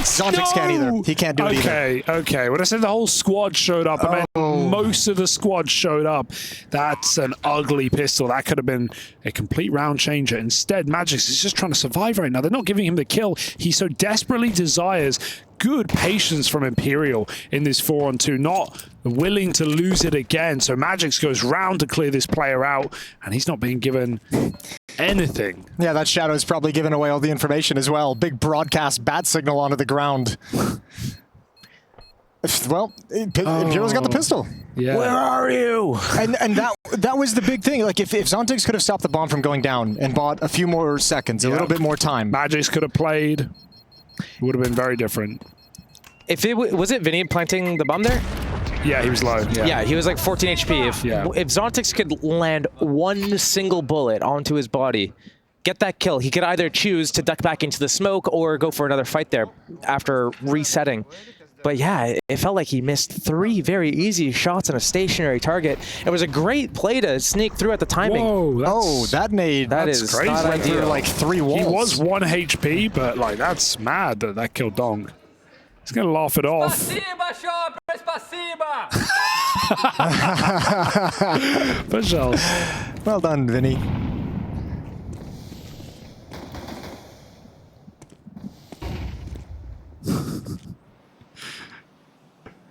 Zontix can't either. He can't do it either. Okay. When I said the whole squad showed up, I meant most of the squad showed up. That's an ugly pistol. That could have been a complete round changer. Instead, Magix is just trying to survive right now. They're not giving him the kill he so desperately desires. Good patience from Imperial in this 4-on-2, not willing to lose it again. So Magix goes round to clear this player out, and he's not being given anything. Yeah, that Shadow's probably giving away all the information as well. Big broadcast bat signal onto the ground. Well, Imperial's got the pistol. Yeah. Where are you? And that was the big thing. Like if Zontix could have stopped the bomb from going down and bought a few more seconds, a little bit more time. Magix could have played. It would have been very different. If it was it Vinny planting the bomb there? Yeah, he was low. Yeah, he was like 14 HP. If Zontix could land one single bullet onto his body, get that kill, he could either choose to duck back into the smoke or go for another fight there after resetting. But yeah, it felt like he missed 3 very easy shots on a stationary target. It was a great play to sneak through at the timing. Whoa, that's crazy. not Went through ideal. like 3 walls. He was 1 HP, but like that's mad that killed Dong. He's gonna laugh it off. For sure. Well done, Vinny.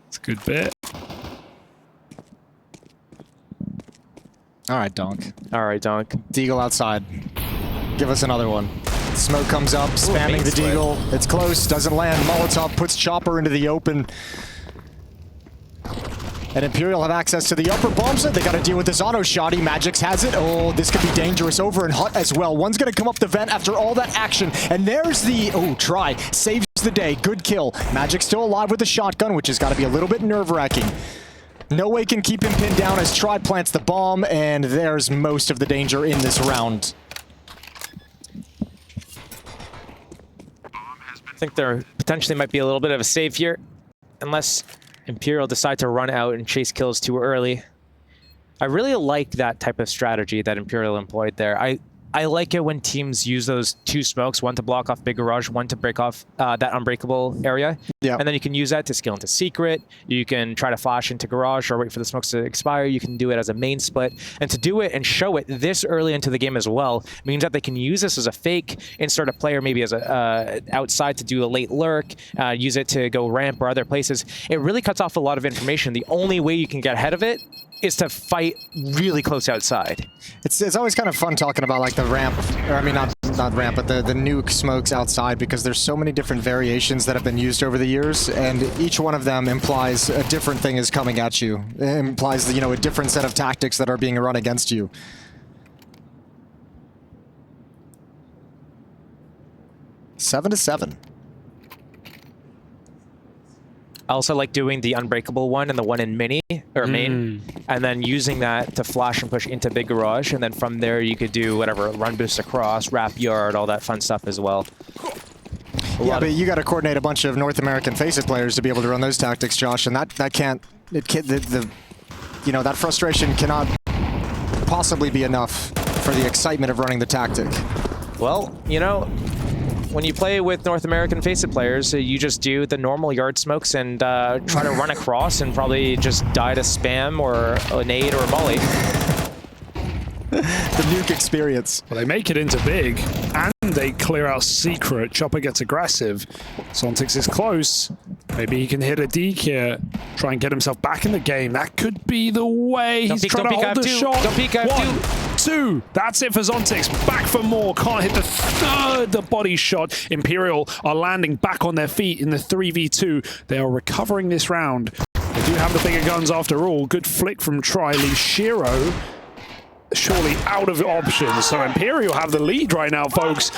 It's a good bit. All right, Donk. All right, Donk. Deagle outside. Give us another one. Smoke comes up, spamming main the split. Deagle. It's close, doesn't land. Molotov puts Chopper into the open. And Imperial have access to the upper bomb set. They got to deal with this auto shotty. Magix has it. Oh, this could be dangerous. Over in Hut as well. One's going to come up the vent after all that action. And there's the... Oh, try. Saves the day. Good kill. Magix still alive with the shotgun, which has got to be a little bit nerve-wracking. No way can keep him pinned down as Try plants the bomb, and there's most of the danger in this round. I think there potentially might be a little bit of a save here, unless Imperial decide to run out and chase kills too early. I really like that type of strategy that Imperial employed there. I like it when teams use those 2 smokes, one to block off Big Garage, one to break off that unbreakable area. Yeah. And then you can use that to scale into Secret. You can try to flash into Garage or wait for the smokes to expire. You can do it as a main split. And to do it and show it this early into the game as well means that they can use this as a fake, insert a player maybe as a outside to do a late lurk, use it to go ramp or other places. It really cuts off a lot of information. The only way you can get ahead of it is to fight really close outside. It's always kind of fun talking about like the ramp, or I mean not ramp, but the nuke smokes outside, because there's so many different variations that have been used over the years, and each one of them implies a different thing is coming at you. It implies, you know, a different set of tactics that are being run against you. Seven to 7. I also like doing the unbreakable one and the one in mini or main, and then using that to flash and push into Big Garage, and then from there you could do whatever, run boost across, wrap yard, all that fun stuff as well. Yeah, but you got to coordinate a bunch of North American Faceit players to be able to run those tactics, Josh, and that can't, you know, that frustration cannot possibly be enough for the excitement of running the tactic. Well, you know, when you play with North American Faceit players, you just do the normal yard smokes and try to run across and probably just die to spam or a nade or a molly. The nuke experience. Well, they make it into big, and they a clear-out secret. Chopper gets aggressive. Sontix is close. Maybe he can hit a deke here. Try and get himself back in the game. That could be the way. He's trying to hold the shot. Don't peek, I have 1, 2. That's it for Zontix. Back for more. Can't hit the third. The body shot. Imperial are landing back on their feet in the 3v2. They are recovering this round. They do have the bigger guns after all. Good flick from Triley. Shiro surely out of options. So Imperial have the lead right now, folks.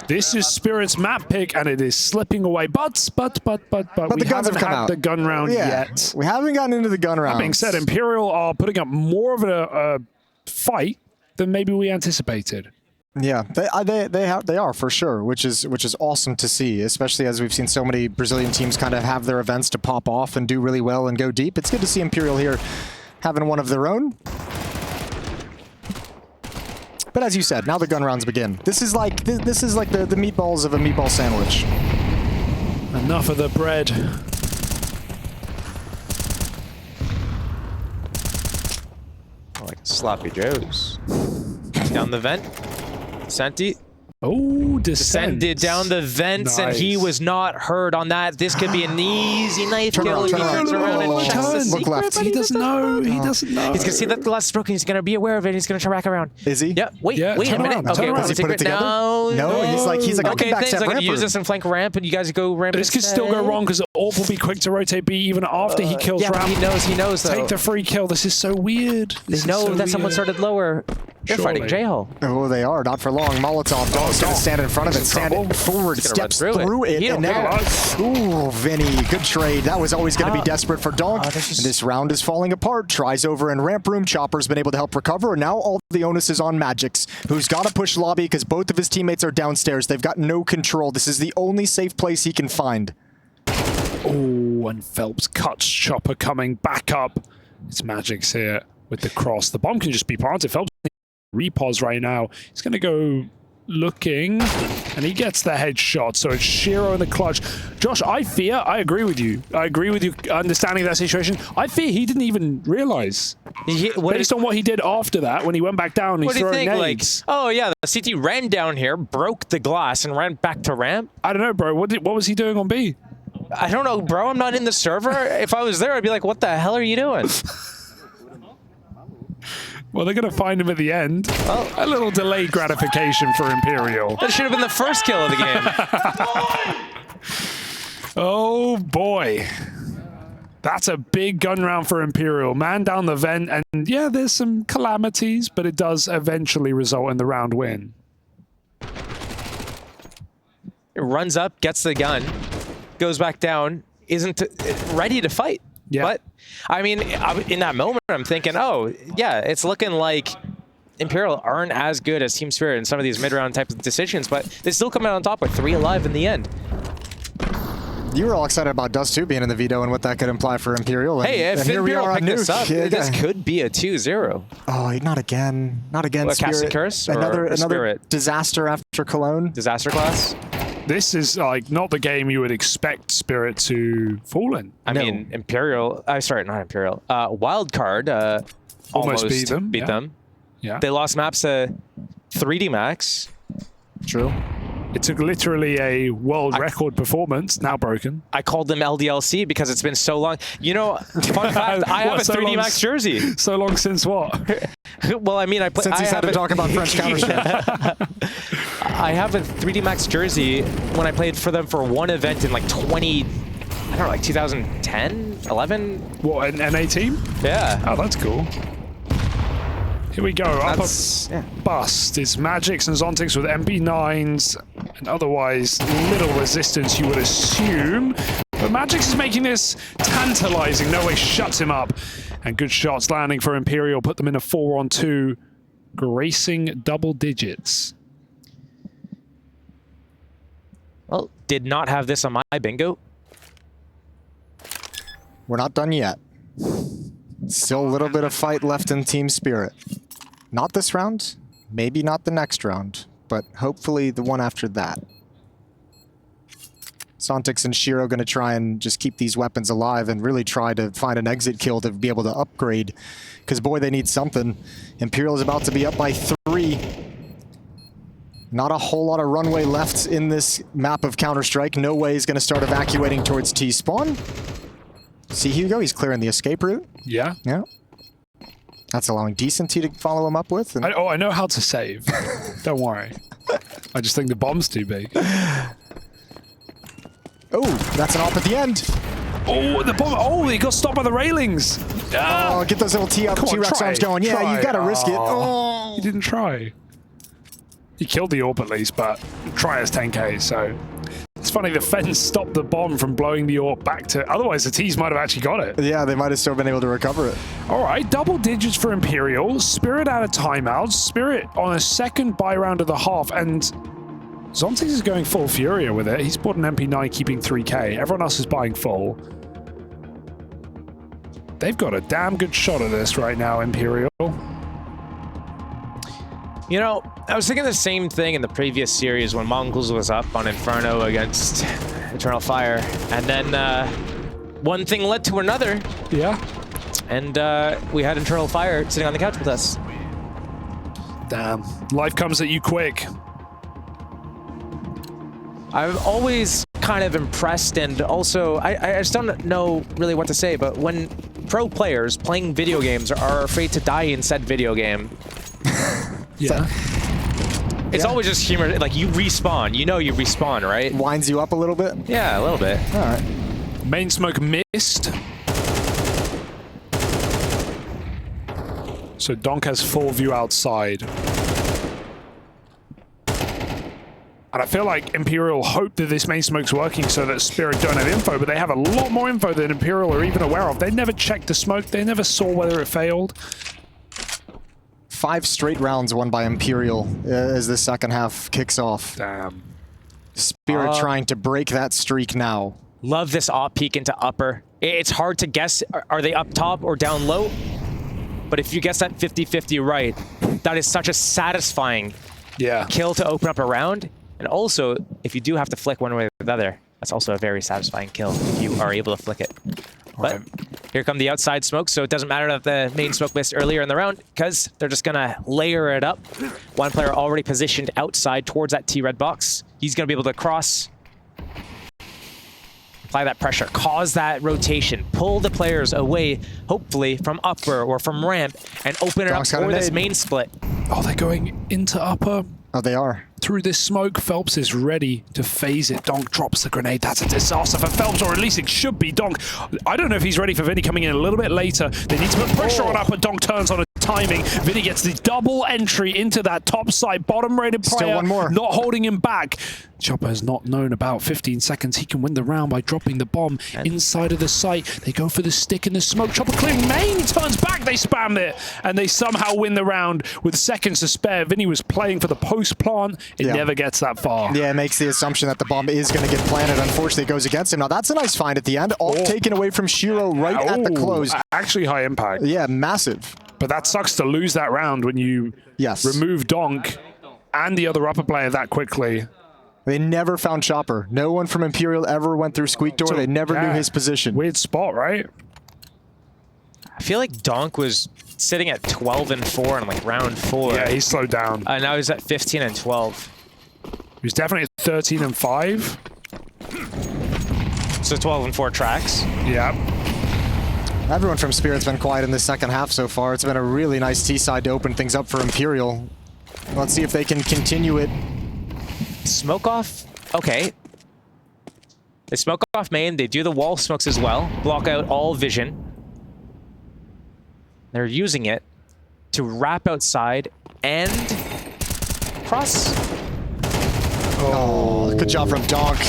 This is Spirit's map pick, and it is slipping away. But we haven't had the gun round yet. We haven't gotten into the gun round. That being said, Imperial are putting up more of a fight than maybe we anticipated. Yeah, they are for sure, which is awesome to see, especially as we've seen so many Brazilian teams kind of have their events to pop off and do really well and go deep. It's good to see Imperial here having one of their own. But as you said, now the gun rounds begin. This is like the meatballs of a meatball sandwich. Enough of the bread. Like sloppy joes. Down the vent. Senti. Oh, descended down the vents, and he was not heard on that. This could be an easy knife kill if he turns around and checks the secret. Look left. He doesn't know. He doesn't know. He's going to see that the glass is broken. He's going to be aware of it. He's going to turn back around. Is he? Yep. Wait a minute. Okay, what's the secret now? No, he's like okay, thanks. I'm going to use this and flank ramp, and you guys go ramp. This could still go wrong because Orb will be quick to rotate B even after he kills ramp. He knows. Take the free kill. This is so weird. They know that someone started lower. They're fighting J-Hole. Oh, they are. Not for long. Molotov is going to stand in front of it, stand forward, steps through it, and now, ooh, Vinny, good trade. That was always going to be desperate for Donk. And this round is falling apart. Tries over in ramp room. Chopper's been able to help recover, and now all the onus is on Magix, who's got to push lobby because both of his teammates are downstairs. They've got no control. This is the only safe place he can find. Oh, and Phelps cuts Chopper coming back up. It's Magix here with the cross. The bomb can just be planted. Phelps repos right now. He's going to go looking, and he gets the headshot. So it's Shiro in the clutch. Josh, I agree with you. I agree with you understanding that situation. I fear he didn't even realize. Based on what he did after that, when he went back down, he's throwing nades. Like, oh yeah, the CT ran down here, broke the glass, and ran back to ramp. I don't know, bro. What was he doing on B? I don't know, bro. I'm not in the server. If I was there, I'd be like, what the hell are you doing? Well, they're going to find him at the end. Oh. A little delayed gratification for Imperial. That should have been the first kill of the game. Oh, boy. That's a big gun round for Imperial. Man down the vent, and yeah, there's some calamities, but it does eventually result in the round win. It runs up, gets the gun, goes back down, isn't ready to fight. Yeah. But, I mean, in that moment, I'm thinking, oh, yeah, it's looking like Imperial aren't as good as Team Spirit in some of these mid-round type of decisions, but they still come out on top with 3 alive in the end. You were all excited about Dust2 being in the veto and what that could imply for Imperial. And, hey, if Imperial pick this up, this could be a 2-0. Oh, not again. Not again, what, Spirit. Cast and Curse? Another disaster after Cologne. Disaster class? This is like not the game you would expect Spirit to fall in. I mean, Imperial. Sorry, not Imperial. Wildcard almost beat them. Yeah. They lost maps to 3D Max. True. It took literally a world record performance, now broken. I called them LDLC because it's been so long. You know, fun fact, I have a 3D Max jersey. So long since what? Well, I mean, since he started talking about French Counter-Strike. I have a 3D Max jersey when I played for them for one event in like 2010, 11. What, an NA team? Yeah. Oh, that's cool. Here we go. Up a bust. It's Magix and Zontix with MP9s and otherwise little resistance, you would assume. But Magix is making this tantalizing. No way shuts him up. And good shots landing for Imperial. Put them in a 4-on-2, gracing double digits. Well, did not have this on my bingo. We're not done yet. Still a little bit of fight left in Team Spirit. Not this round, maybe not the next round, but hopefully the one after that. Sontix and Shiro going to try and just keep these weapons alive and really try to find an exit kill to be able to upgrade. Because boy, they need something. Imperial is about to be up by 3. Not a whole lot of runway left in this map of Counter-Strike. No way he's going to start evacuating towards T-spawn. See Hugo, he's clearing the escape route. Yeah. Yeah. That's allowing Decency to follow him up with. And I know how to save. Don't worry. I just think the bomb's too big. oh, that's an op at the end. Oh, the bomb. Oh, he got stopped by the railings. Oh, get those little T-Rex arms going. Yeah, you got to risk it. Oh. He didn't try. He killed the AWP at least, but try as 10k, so... It's funny, the fence stopped the bomb from blowing the AWP back to... Otherwise, the T's might have actually got it. Yeah, they might have still been able to recover it. All right, double digits for Imperial. Spirit out of timeouts. Spirit on a second buy round of the half, and Zontes is going full Furia with it. He's bought an MP9 keeping 3k. Everyone else is buying full. They've got a damn good shot at this right now, Imperial. You know, I was thinking the same thing in the previous series when Mongols was up on Inferno against Eternal Fire. And then one thing led to another. Yeah. And we had Eternal Fire sitting on the couch with us. Damn. Life comes at you quick. I'm always kind of impressed, and also, I just don't know really what to say, but when pro players playing video games are afraid to die in said video game, yeah. It's always just humor. Like, you respawn. You know you respawn, right? Winds you up a little bit? Yeah, a little bit. All right. Main smoke missed. So Donk has full view outside. And I feel like Imperial hope that this main smoke's working so that Spirit don't have info, but they have a lot more info than Imperial are even aware of. They never checked the smoke. They never saw whether it failed. 5 straight rounds won by Imperial as the second half kicks off. Damn. Spirit trying to break that streak now. Love this op peek into upper. It's hard to guess, are they up top or down low? But if you guess that 50-50 right, that is such a satisfying kill to open up a round. And also, if you do have to flick one way or the other, that's also a very satisfying kill if you are able to flick it. But here come the outside smoke, so it doesn't matter that the main smoke missed earlier in the round, because they're just going to layer it up. One player already positioned outside towards that T-red box. He's going to be able to cross, apply that pressure, cause that rotation, pull the players away, hopefully, from upper or from ramp, and open it up for this main split. Oh, they're going into upper. Oh, they are. Through this smoke, Phelps is ready to phase it. Donk drops the grenade. That's a disaster for Phelps, or at least it should be. Donk, I don't know if he's ready for Vinny coming in a little bit later. They need to put pressure on upper. Donk turns on a timing. Vinny gets the double entry into that top side. Bottom rated player. Still one more. Not holding him back. Chopper has not known about 15 seconds. He can win the round by dropping the bomb inside of the site. They go for the stick in the smoke. Chopper clearing main. He turns back. They spam it. And they somehow win the round with seconds to spare. Vinny was playing for the post plant. It never gets that far. Yeah, it makes the assumption that the bomb is going to get planted. Unfortunately, it goes against him. Now, that's a nice find at the end. All taken away from Shiro right at the close. Actually high impact. Yeah, massive. But that sucks to lose that round when you remove Donk and the other upper player that quickly. They never found Chopper. No one from Imperial ever went through Squeak Door. So, they never knew his position. Weird spot, right? I feel like Donk was sitting at 12-4 in like round 4. Yeah, he slowed down. Now he's at 15-12. He was definitely at 13-5. So 12-4 tracks. Yeah. Everyone from Spirit's been quiet in the second half so far. It's been a really nice T-side to open things up for Imperial. Let's see if they can continue it. Smoke off? Okay. They smoke off main. They do the wall smokes as well. Block out all vision. They're using it to wrap outside and cross. Oh, good job from Donk.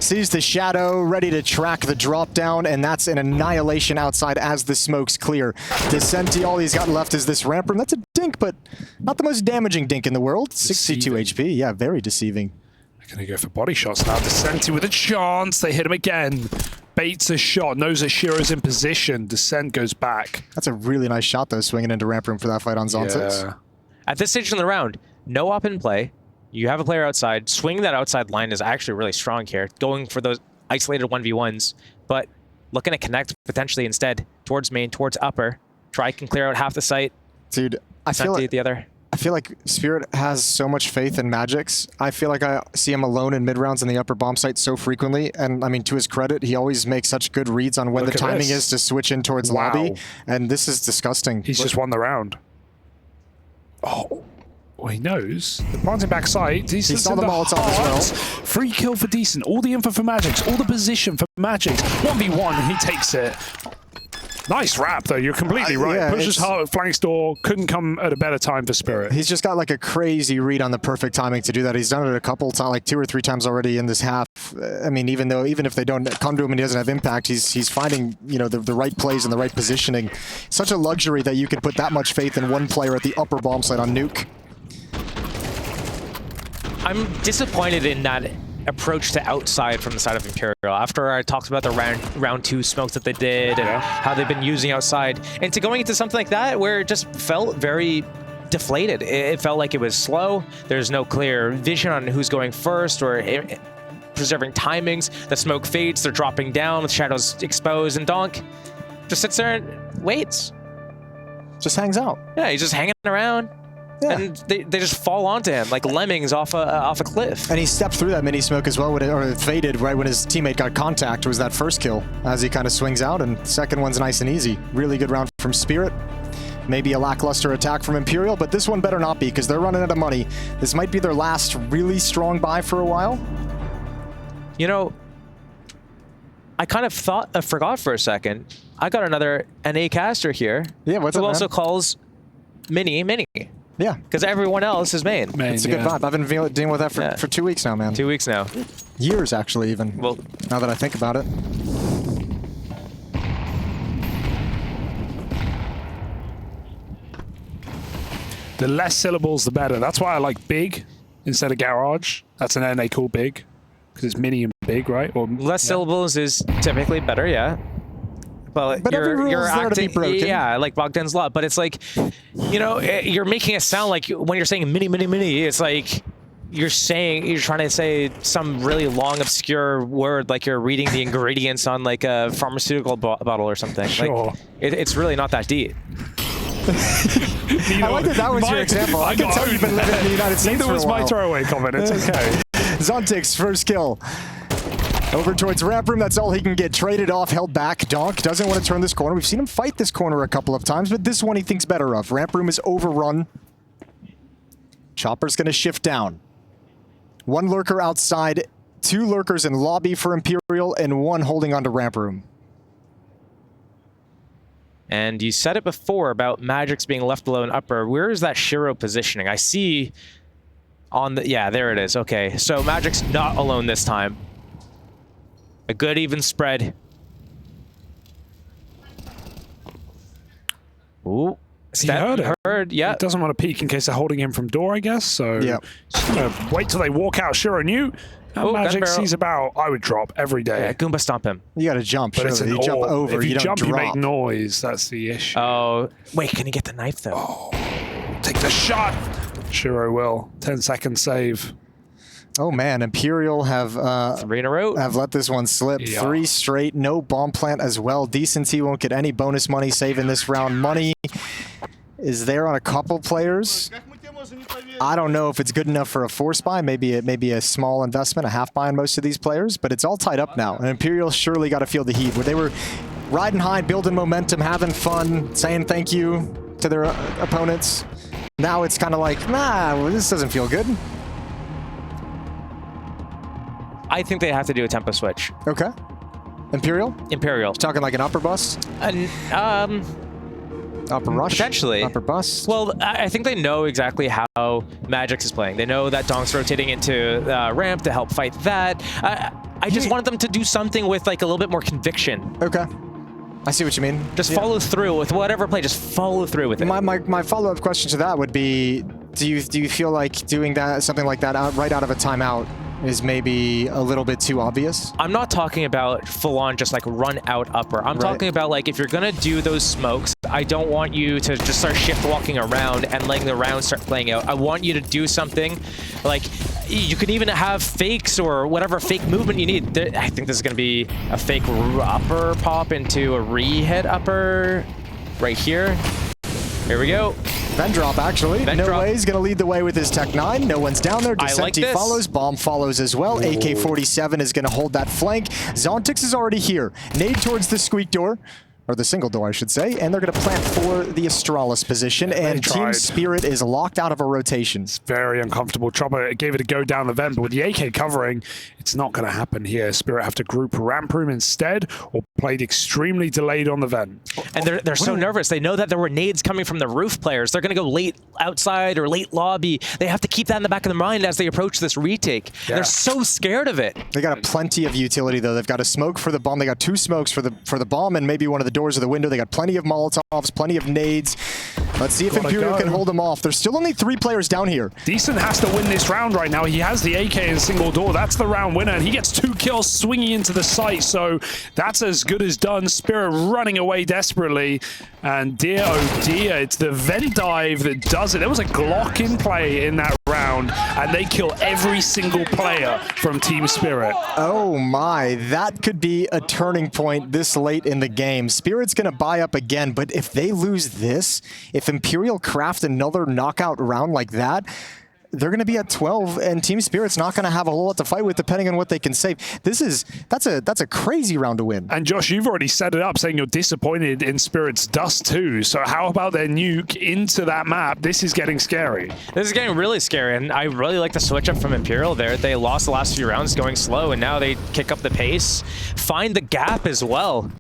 Sees the shadow, ready to track the drop down, and that's an annihilation outside as the smokes clear. Descenti, all he's got left is this ramp room. That's a dink, but not the most damaging dink in the world. 62 HP, yeah, very deceiving. They're going to go for body shots now. Descenti with a chance. They hit him again. Baits a shot, knows that Shiro's in position. Descent goes back. That's a really nice shot, though, swinging into ramp room for that fight on Zontes. Yeah. At this stage in the round, no op in play. You have a player outside. Swinging that outside line is actually really strong here. Going for those isolated 1v1s, but looking to connect potentially instead towards main, towards upper. Try can clear out half the site. Dude, I feel like the other. I feel like Spirit has so much faith in Magix. I feel like I see him alone in mid-rounds in the upper bomb site so frequently. And I mean, to his credit, he always makes such good reads on when the timing is to switch in towards lobby. And this is disgusting. He's just won the round. Oh, well, he knows. The planting back site. He saw the Molotov as well. Free kill for Decent. All the info for Magix. All the position for Magix. 1v1, and he takes it. Nice wrap, though. You're completely right. Yeah, Pushes hard, flanks door. Couldn't come at a better time for Spirit. He's just got like a crazy read on the perfect timing to do that. He's done it a couple times, like 2 or 3 times already in this half. I mean, even if they don't come to him and he doesn't have impact, he's finding, you know, the right plays and the right positioning. Such a luxury that you could put that much faith in one player at the upper bomb site on Nuke. I'm disappointed in that approach to outside from the side of Imperial. After I talked about the round 2 smokes that they did and how they've been using outside, and to going into something like that where it just felt very deflated. It felt like it was slow. There's no clear vision on who's going first or preserving timings. The smoke fades, they're dropping down with shadows exposed, and Donk just sits there and waits. Just hangs out. Yeah, he's just hanging around. Yeah. And they just fall onto him like lemmings off a cliff. And he stepped through that mini smoke as well, or it faded right when his teammate got contact. Was that first kill as he kind of swings out, and the second one's nice and easy. Really good round from Spirit. Maybe a lackluster attack from Imperial, but this one better not be because they're running out of money. This might be their last really strong buy for a while. You know, I kind of forgot for a second. I got another NA caster here. Yeah, what's up, who man? also calls Mini. Yeah. Because everyone else is main. It's a good vibe. I've been dealing with that for 2 weeks now, man. 2 weeks now. Years, actually, even. Well, now that I think about it. The less syllables, the better. That's why I like big instead of garage. That's an NA called big because it's mini and big, right? Or less syllables is typically better, yeah. But you're acting, yeah, like Bogdan's Law. But it's like, you know, you're making it sound like when you're saying mini, it's like you're trying to say some really long, obscure word, like you're reading the ingredients on like a pharmaceutical bottle or something. Sure. Like, it's really not that deep. I like that was your example. I can tell you've been living in the United States for a while. That was my throwaway comment. It's okay. Zontic's first kill. Over towards ramp room, that's all he can get. Traded off, held back. Donk doesn't want to turn this corner. We've seen him fight this corner a couple of times, but this one he thinks better of. Ramp room is overrun. Chopper's going to shift down. 1 lurker outside, 2 lurkers in lobby for Imperial, and 1 holding onto ramp room. And you said it before about Magix being left alone upper. Where is that Shiro positioning? I see on the... Yeah, there it is. Okay, so Magix not alone this time. A good even spread. Ooh. Heard, yeah. He doesn't want to peek in case they're holding him from door, I guess. So yeah. Just gonna wait till they walk out. Shiro knew. Magic sees about, I would drop every day. Yeah, Goomba stomp him. You got to jump. But it's you jump over. If you don't jump, drop. you make noise. That's the issue. Oh, wait, can he get the knife though? Oh, take the shot. Shiro will. 10-second save. Oh man, Imperial have 3 in a row. Have let this one slip. Yeah. 3 straight. No bomb plant as well. Decency won't get any bonus money saving this round. Money is there on a couple players. I don't know if it's good enough for a force buy. Maybe a small investment, a half buy on most of these players, but it's all tied up now. And Imperial surely got to feel the heat where they were riding high, building momentum, having fun, saying thank you to their opponents. Now it's kind of like, nah, well, this doesn't feel good. I think they have to do a tempo switch. Okay. Imperial? Imperial. Talking like an upper bust? Upper rush? Potentially. Upper bust? Well, I think they know exactly how Magix is playing. They know that Donk's rotating into ramp to help fight that. I just wanted them to do something with like a little bit more conviction. Okay. I see what you mean. Just follow through with whatever play. Just follow through with it. My follow-up question to that would be, do you feel like doing something like that right out of a timeout is maybe a little bit too obvious? I'm not talking about full-on just like run out upper. I'm talking about like if you're gonna do those smokes, I don't want you to just start shift walking around and letting the round start playing out. I want you to do something like you could even have fakes or whatever fake movement you need. I think this is gonna be a fake upper pop into a re-hit upper right here. Here we go. Vent drop, actually. Vent no drop. way. He's going to lead the way with his Tech 9. No one's down there. I like Descenti this. follows. Bomb follows as well. AK-47 is going to hold that flank. Zontix is already here. Nade towards the squeak door. Or the single door, I should say. And they're going to plant for the Astralis position. And Team Spirit is locked out of a rotation. Very uncomfortable. Chopper gave it a go down the vent, but with the AK covering, it's not going to happen here. Spirit have to group ramp room instead, or played extremely delayed on the vent. And they're so nervous. They know that there were nades coming from the roof players. They're going to go late outside or late lobby. They have to keep that in the back of their mind as they approach this retake. Yeah. They're so scared of it. They got plenty of utility, though. They've got a smoke for the bomb. They got 2 smokes for the bomb and maybe one of the doors of the window. They got plenty of Molotovs, plenty of nades. Let's see if Imperial can hold them off. There's still only 3 players down here. Decent has to win this round right now. He has the AK in single door. That's the round winner, and he gets 2 kills swinging into the site, so that's as good as done. Spirit running away desperately, and dear oh dear, it's the vent dive that does it. There was a Glock in play in that round, and they kill every single player from Team Spirit. Oh my, that could be a turning point this late in the game. Spirit's going to buy up again, but if they lose this, if Imperial craft another knockout round like that, they're going to be at 12, and Team Spirit's not going to have a whole lot to fight with depending on what they can save. That's a crazy round to win. And Josh, you've already set it up saying you're disappointed in Spirit's Dust 2. So how about their nuke into that map? This is getting scary. This is getting really scary, and I really like the switch up from Imperial there. They lost the last few rounds going slow, and now they kick up the pace, find the gap as well.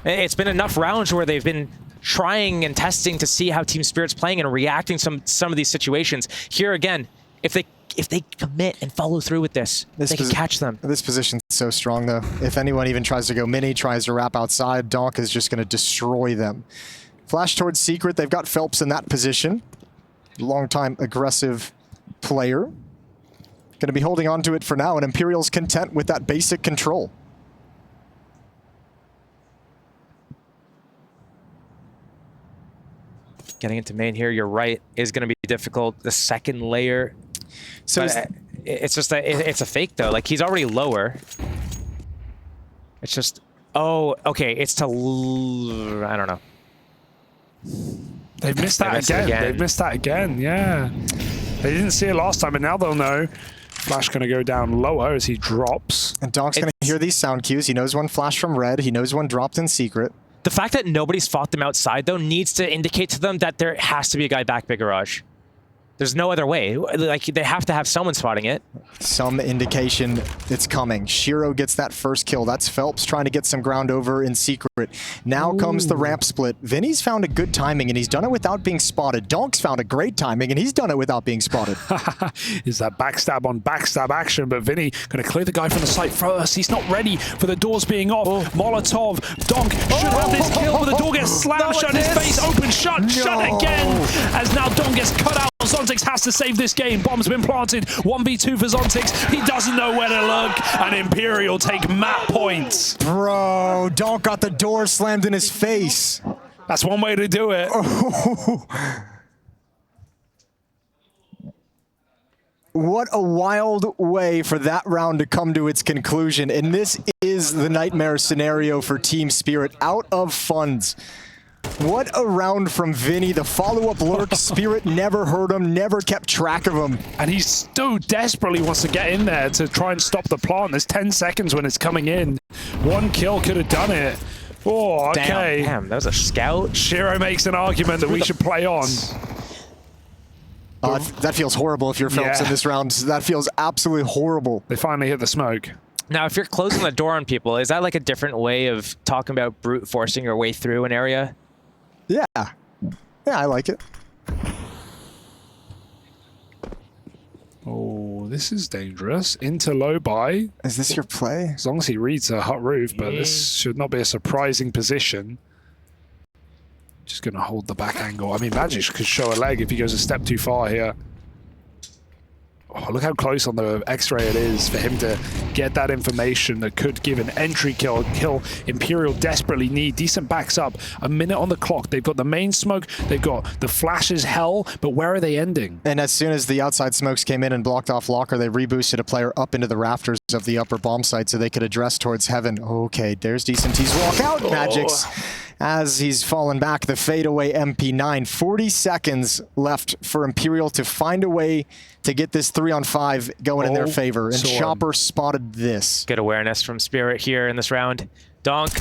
It's been enough rounds where they've been trying and testing to see how Team Spirit's playing and reacting to some of these situations. Here again, if they commit and follow through with this they can catch them. This position's so strong, though. If anyone even tries to go mini, tries to wrap outside, Donk is just going to destroy them. Flash towards Secret. They've got Phelps in that position. Long-time aggressive player. Going to be holding on to it for now, and Imperial's content with that basic control. Getting into main here, you're right, is going to be difficult. The second layer, So it's just it's a fake though. Like he's already lower. It's just okay. It's to I don't know. They've missed that again. They've missed that again. Yeah, they didn't see it last time, and now they'll know. Flash going to go down lower as he drops. And Donk's going to hear these sound cues. He knows one flash from red. He knows one dropped in Secret. The fact that nobody's fought them outside, though, needs to indicate to them that there has to be a guy back big garage. There's no other way. Like, they have to have someone spotting it. Some indication it's coming. Shiro gets that first kill. That's Phelps trying to get some ground over in Secret. Now comes the ramp split. Vinny's found a good timing, and he's done it without being spotted. Donk's found a great timing, and he's done it without being spotted. Is that backstab on backstab action, but Vinny going to clear the guy from the site first. He's not ready for the doors being off. Molotov, Donk should have this kill, but the door gets slammed shut. His face open, shut again, as now Donk gets cut out. Zontix has to save this game. Bomb's been planted. 1v2 for Zontix. He doesn't know where to look. And Imperial take map points. Bro, Donk got the door slammed in his face. That's one way to do it. What a wild way for that round to come to its conclusion. And this is the nightmare scenario for Team Spirit. Out of funds. What a round from Vinny. The follow-up lurk. Spirit never heard him, never kept track of him. And he so desperately wants to get in there to try and stop the plant. There's 10 seconds when it's coming in. One kill could have done it. Oh, okay. Damn, that was a scout. Shiro makes an argument that we should play on. That feels horrible if you're Phelps in this round. That feels absolutely horrible. They finally hit the smoke. Now, if you're closing the door on people, is that like a different way of talking about brute forcing your way through an area? Yeah. Yeah, I like it. Oh, this is dangerous. Into low buy. Is this your play? As long as he reads a hot roof, but this should not be a surprising position. Just going to hold the back angle. I mean, Magic could show a leg if he goes a step too far here. Oh, look how close on the X-ray it is for him to get that information that could give an entry kill. Imperial desperately need. Decent backs up. A minute on the clock. They've got the main smoke. They've got the flashes hell. But where are they ending? And as soon as the outside smokes came in and blocked off Locker, they reboosted a player up into the rafters of the upper bomb site so they could address towards heaven. Okay, there's Decent T's walk out. Magic's as he's fallen back. The fadeaway MP9. 40 seconds left for Imperial to find a way to get this 3-on-5 going in their favor. And Chopper spotted this. Good awareness from Spirit here in this round. Donk.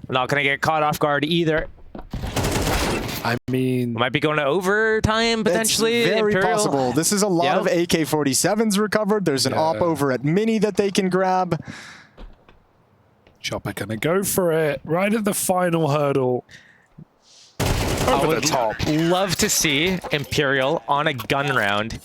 Not going to get caught off guard either. I mean, might be going to overtime potentially. It's very Imperial. possible. This is a lot of AK-47s recovered. There's an op over at Mini that they can grab. Chopper gonna go for it right at the final hurdle. Over the top. Love to see Imperial on a gun round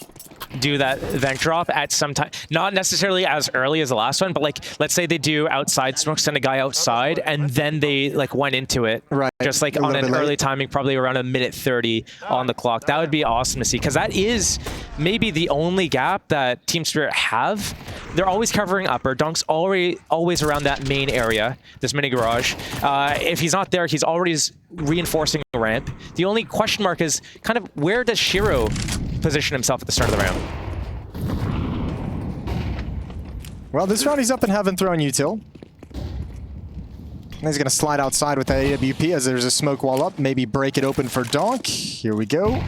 do that vent drop at some time. Not necessarily as early as the last one, but like, let's say they do outside smoke, send a guy outside, and then they like went into it. Right. Just like on an early timing, probably around a minute 30 on the clock. That would be awesome to see, because that is maybe the only gap that Team Spirit have. They're always covering upper. Donk's always around that main area, this mini garage. If he's not there, he's always reinforcing the ramp. The only question mark is kind of where does Shiro position himself at the start of the round? Well, this round he's up in heaven throwing util. And he's going to slide outside with the AWP as there's a smoke wall up. Maybe break it open for Donk. Here we go.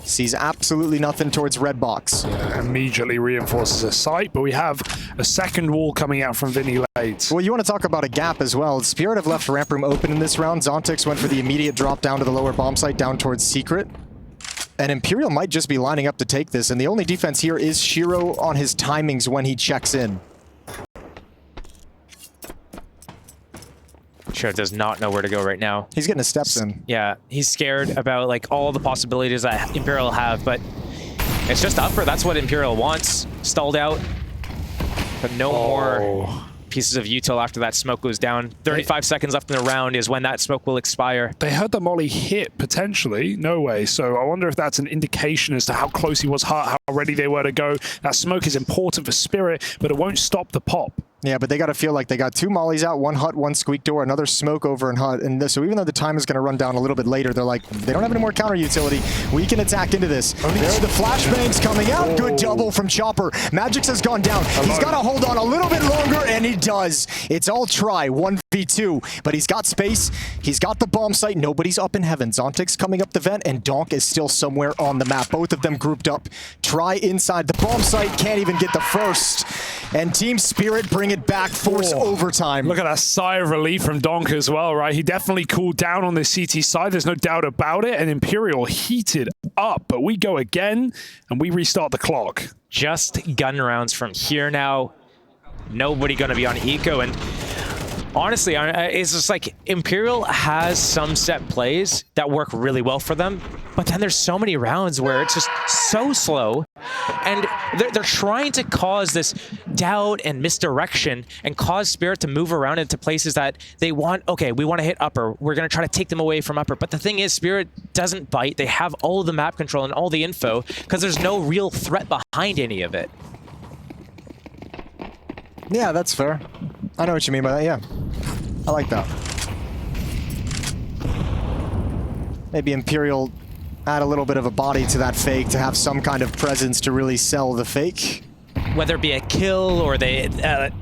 Sees absolutely nothing towards red box. Yeah, immediately reinforces a site, but we have a second wall coming out from Vinny late. Well, you want to talk about a gap as well. Spirit have left ramp room open in this round. Zontix went for the immediate drop down to the lower bomb site, down towards Secret. And Imperial might just be lining up to take this, and the only defense here is Shiro on his timings when he checks in. Shiro does not know where to go right now. He's getting his steps in. Yeah, he's scared about like all the possibilities that Imperial have, but it's just upper. That's what Imperial wants. Stalled out, but no more pieces of util after that smoke goes down. 35 seconds left in the round is when that smoke will expire. They heard the molly hit, potentially. No way. So I wonder if that's an indication as to how close he was, how ready they were to go. That smoke is important for Spirit, but it won't stop the pop. Yeah, but they got to feel like they got 2 mollies out, 1 hut, 1 squeak door, another smoke over in hut. And so even though the time is going to run down a little bit later, they're like, they don't have any more counter utility. We can attack into this. There are the flashbangs coming out. Good double from Chopper. Magix has gone down. He's got to hold on a little bit longer, and he does. It's all try, 1v2, but he's got space. He's got the bomb site. Nobody's up in heaven. Zontix coming up the vent, and Donk is still somewhere on the map. Both of them grouped up. Try inside the bomb site. Can't even get the first. And Team Spirit bring it back, force overtime. Look at that sigh of relief from Donk as well, right? He definitely cooled down on the CT side. There's no doubt about it. And Imperial heated up, but we go again and we restart the clock. Just gun rounds from here now. Nobody going to be on eco. And honestly, it's just like Imperial has some set plays that work really well for them, but then there's so many rounds where it's just so slow, and they're trying to cause this doubt and misdirection and cause Spirit to move around into places that they want. Okay, we want to hit upper. We're going to try to take them away from upper. But the thing is, Spirit doesn't bite. They have all of the map control and all the info because there's no real threat behind any of it. Yeah, that's fair. I know what you mean by that, yeah. I like that. Maybe Imperial add a little bit of a body to that fake to have some kind of presence to really sell the fake. Whether it be a kill or they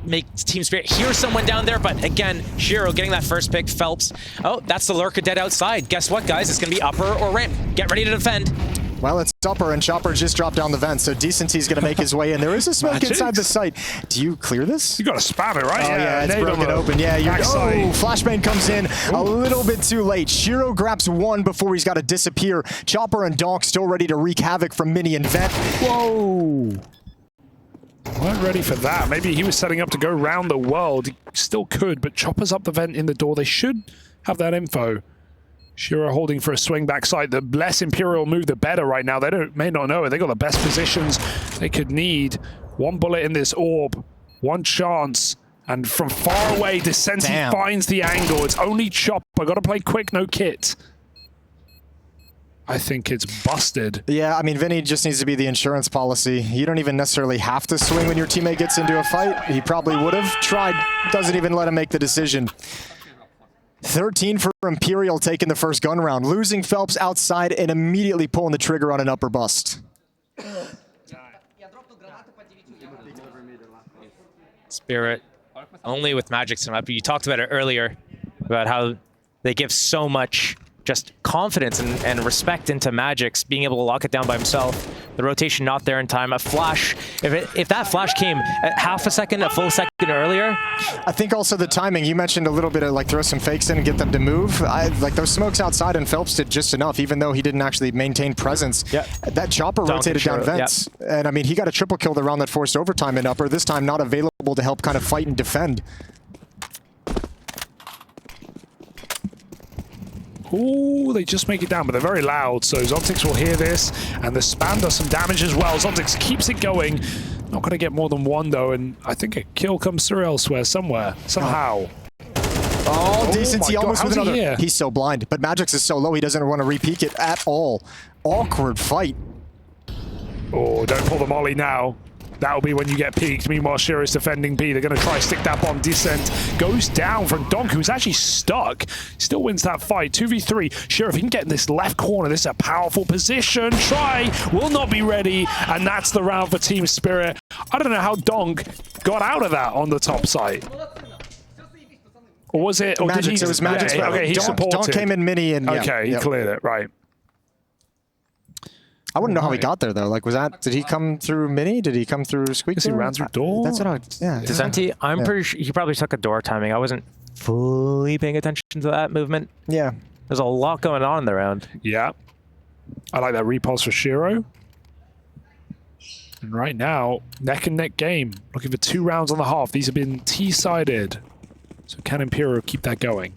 make Team Spirit hear someone down there, but again, Shiro getting that first pick, Phelps. Oh, that's the lurker dead outside. Guess what, guys? It's going to be upper or ramp. Get ready to defend. Well, it's upper, and Chopper just dropped down the vent, so Decency's going to make his way in. There is a smoke inside the site. Do you clear this? You got to spam it, right? Oh, yeah, it's broken open. Yeah, you're. Oh, flashbang comes in a little bit too late. Shiro grabs 1 before he's got to disappear. Chopper and Donk still ready to wreak havoc from Mini and vent. Whoa! Weren't ready for that. Maybe he was setting up to go round the world. He still could, but Chopper's up the vent in the door. They should have that info. Shiro holding for a swing back side. The less Imperial move, the better right now. They may not know it. They got the best positions they could need. 1 bullet in this orb. 1 chance. And from far away, Descenti finds the angle. It's only Chopper. Got to play quick, no kit. I think it's busted. Yeah, I mean, Vinny just needs to be the insurance policy. You don't even necessarily have to swing when your teammate gets into a fight. He probably would have tried. Doesn't even let him make the decision. 13 for Imperial taking the first gun round, losing Phelps outside and immediately pulling the trigger on an upper bust. Spirit only with Magix and up. You talked about it earlier. about how they give so much just confidence and respect into Magic's being able to lock it down by himself. The rotation not there in time. A flash, if that flash came half a second, a full second earlier. I think also the timing, you mentioned a little bit of like throw some fakes in and get them to move. Like those smokes outside and Phelps did just enough, even though he didn't actually maintain presence. Yep. That chopper rotated down vents. Yep. And I mean, he got a triple kill the round that forced overtime in upper, this time not available to help kind of fight and defend. Ooh, they just make it down, but they're very loud, so Zontics will hear this, and the spam does some damage as well. Zontics keeps it going. Not going to get more than one, though, and I think a kill comes through elsewhere, somewhere, somehow. Oh, decency almost with another. Here? He's so blind, but Magic's is so low, he doesn't want to re-peek it at all. Awkward fight. Oh, don't pull the molly now. That'll be when you get peaked. Meanwhile, Shiro's defending B. They're going to try to stick that bomb. Descent goes down from Donk, who's actually stuck. Still wins that fight. 2v3. Shiro, if he can get in this left corner, this is a powerful position. Try will not be ready. And that's the round for Team Spirit. I don't know how Donk got out of that on the top side. Or was it? Or Magic's, it was Magic's. Yeah, okay, he supported. Donk came in mini and okay, he cleared it. Right. I wouldn't know how he got there though. Like, was that? Did he come through mini? Did he come through squeak? He ran through door. That's what I. Yeah. Descenti, I'm pretty sure he probably took a door timing. I wasn't fully paying attention to that movement. Yeah. There's a lot going on in the round. Yeah. I like that repulse for Shiro. And right now, neck and neck game. Looking for 2 rounds on the half. These have been T-sided. So can Imperial keep that going?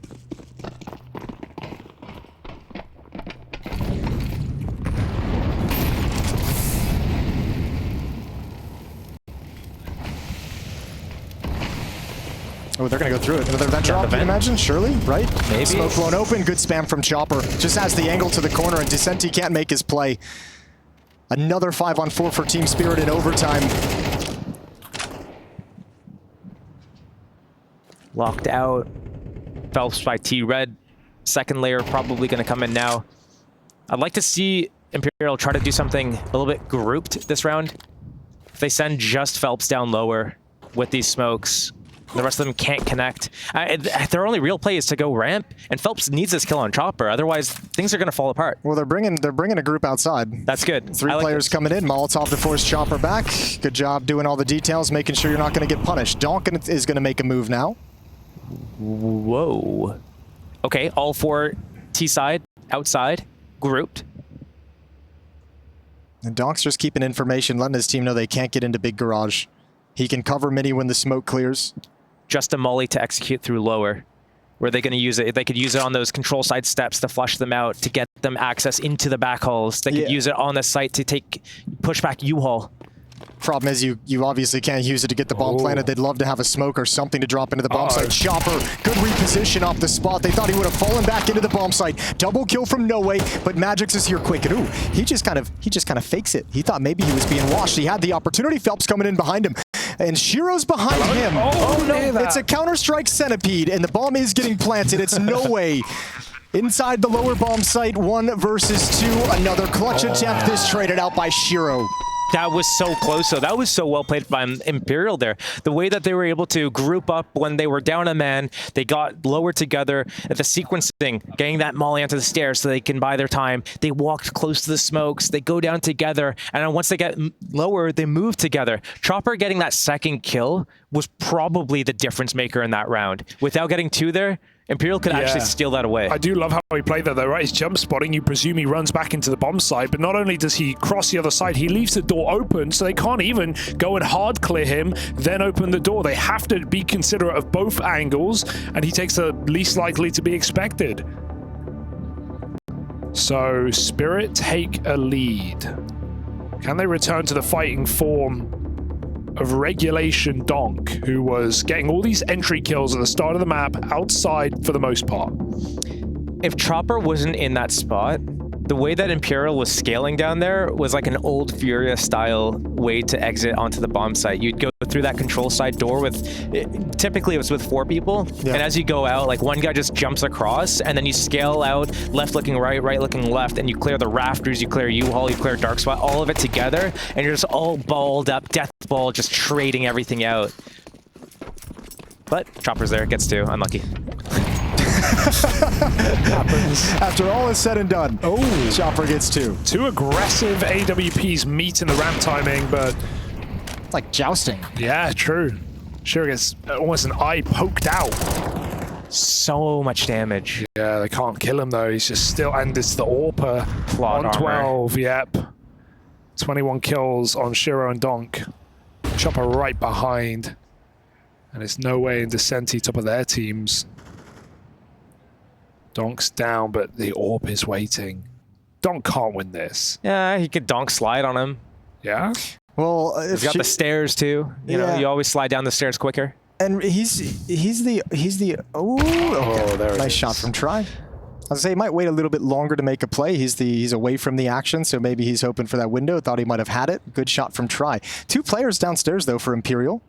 Oh, they're going to go through it. Another vent drop, you imagine? Surely, right? Maybe. Smoke blown open. Good spam from Chopper. Just has the angle to the corner, and Descenti can't make his play. Another 5-on-4 for Team Spirit in overtime. Locked out. Phelps by T-Red. Second layer probably going to come in now. I'd like to see Imperial try to do something a little bit grouped this round. If they send just Phelps down lower with these smokes, the rest of them can't connect. Their only real play is to go ramp, and Phelps needs this kill on Chopper. Otherwise, things are going to fall apart. Well, they're bringing a group outside. That's good. 3 players coming in. Molotov to force Chopper back. Good job doing all the details, making sure you're not going to get punished. Donk is going to make a move now. Whoa. Okay, all 4 T-side, outside, grouped. And Donk's just keeping information, letting his team know they can't get into big garage. He can cover mini when the smoke clears. Just a molly to execute through lower. Where they're going to use it. They could use it on those control side steps to flush them out, to get them access into the back halls. They could use it on the site to push back U-Haul. Problem is, you obviously can't use it to get the bomb planted. They'd love to have a smoke or something to drop into the bomb site. Chopper, good reposition off the spot. They thought he would have fallen back into the bomb site. Double kill from No Way, but Magic's is here quick. And ooh, he just kind of fakes it. He thought maybe he was being washed. He had the opportunity. Phelps coming in behind him. And Shiro's behind him. Oh no, it's a Counter-Strike centipede, and the bomb is getting planted. It's No Way. Inside the lower bomb site, 1 versus 2. Another clutch attempt. This traded out by Shiro. That was so close, though. That was so well played by Imperial there. The way that they were able to group up when they were down a man, they got lower together. At the sequencing, getting that molly onto the stairs so they can buy their time. They walked close to the smokes. They go down together, and then once they get lower, they move together. Chopper getting that second kill was probably the difference maker in that round. Without getting 2 there, Imperial could actually steal that away. I do love how he played that though, right? His jump spotting, you presume he runs back into the bomb site, but not only does he cross the other side, he leaves the door open, so they can't even go and hard clear him, then open the door. They have to be considerate of both angles, and he takes the least likely to be expected. So, Spirit take a lead. Can they return to the fighting form of Regulation Donk, who was getting all these entry kills at the start of the map outside for the most part? If Chopper wasn't in that spot, the way that Imperial was scaling down there was like an old Furia style way to exit onto the bomb site. You'd go through that control side door with, typically it was with 4 people. Yeah. And as you go out, like one guy just jumps across and then you scale out, left looking right, right looking left, and you clear the rafters, you clear U-Haul, you clear Dark Spot, all of it together, and you're just all balled up, death ball, just trading everything out. But Chopper's there, gets 2, unlucky. Happens. After all is said and done, Chopper gets 2. Two aggressive AWPs meet in the ramp timing, but It's like jousting. yeah, true. Sure gets almost an eye poked out. So much damage. Yeah, they can't kill him though. He's just still, and it's the AWPer Plot on armor. 12. Yep, 21 kills on Shiro and Donk. Chopper right behind, and there's no way in Descenti top of their teams. Donk's down, but the AWP is waiting. Donk can't win this. Yeah, he could donk slide on him. Yeah. Well, He's got the stairs too. You know, you always slide down the stairs quicker. and he's the okay. There it Nice is. shot from Try. I was say he might wait a little bit longer to make a play. He's away from the action, so maybe he's hoping for that window. Thought he might have had it. Good shot from Try. 2 players downstairs though for Imperial.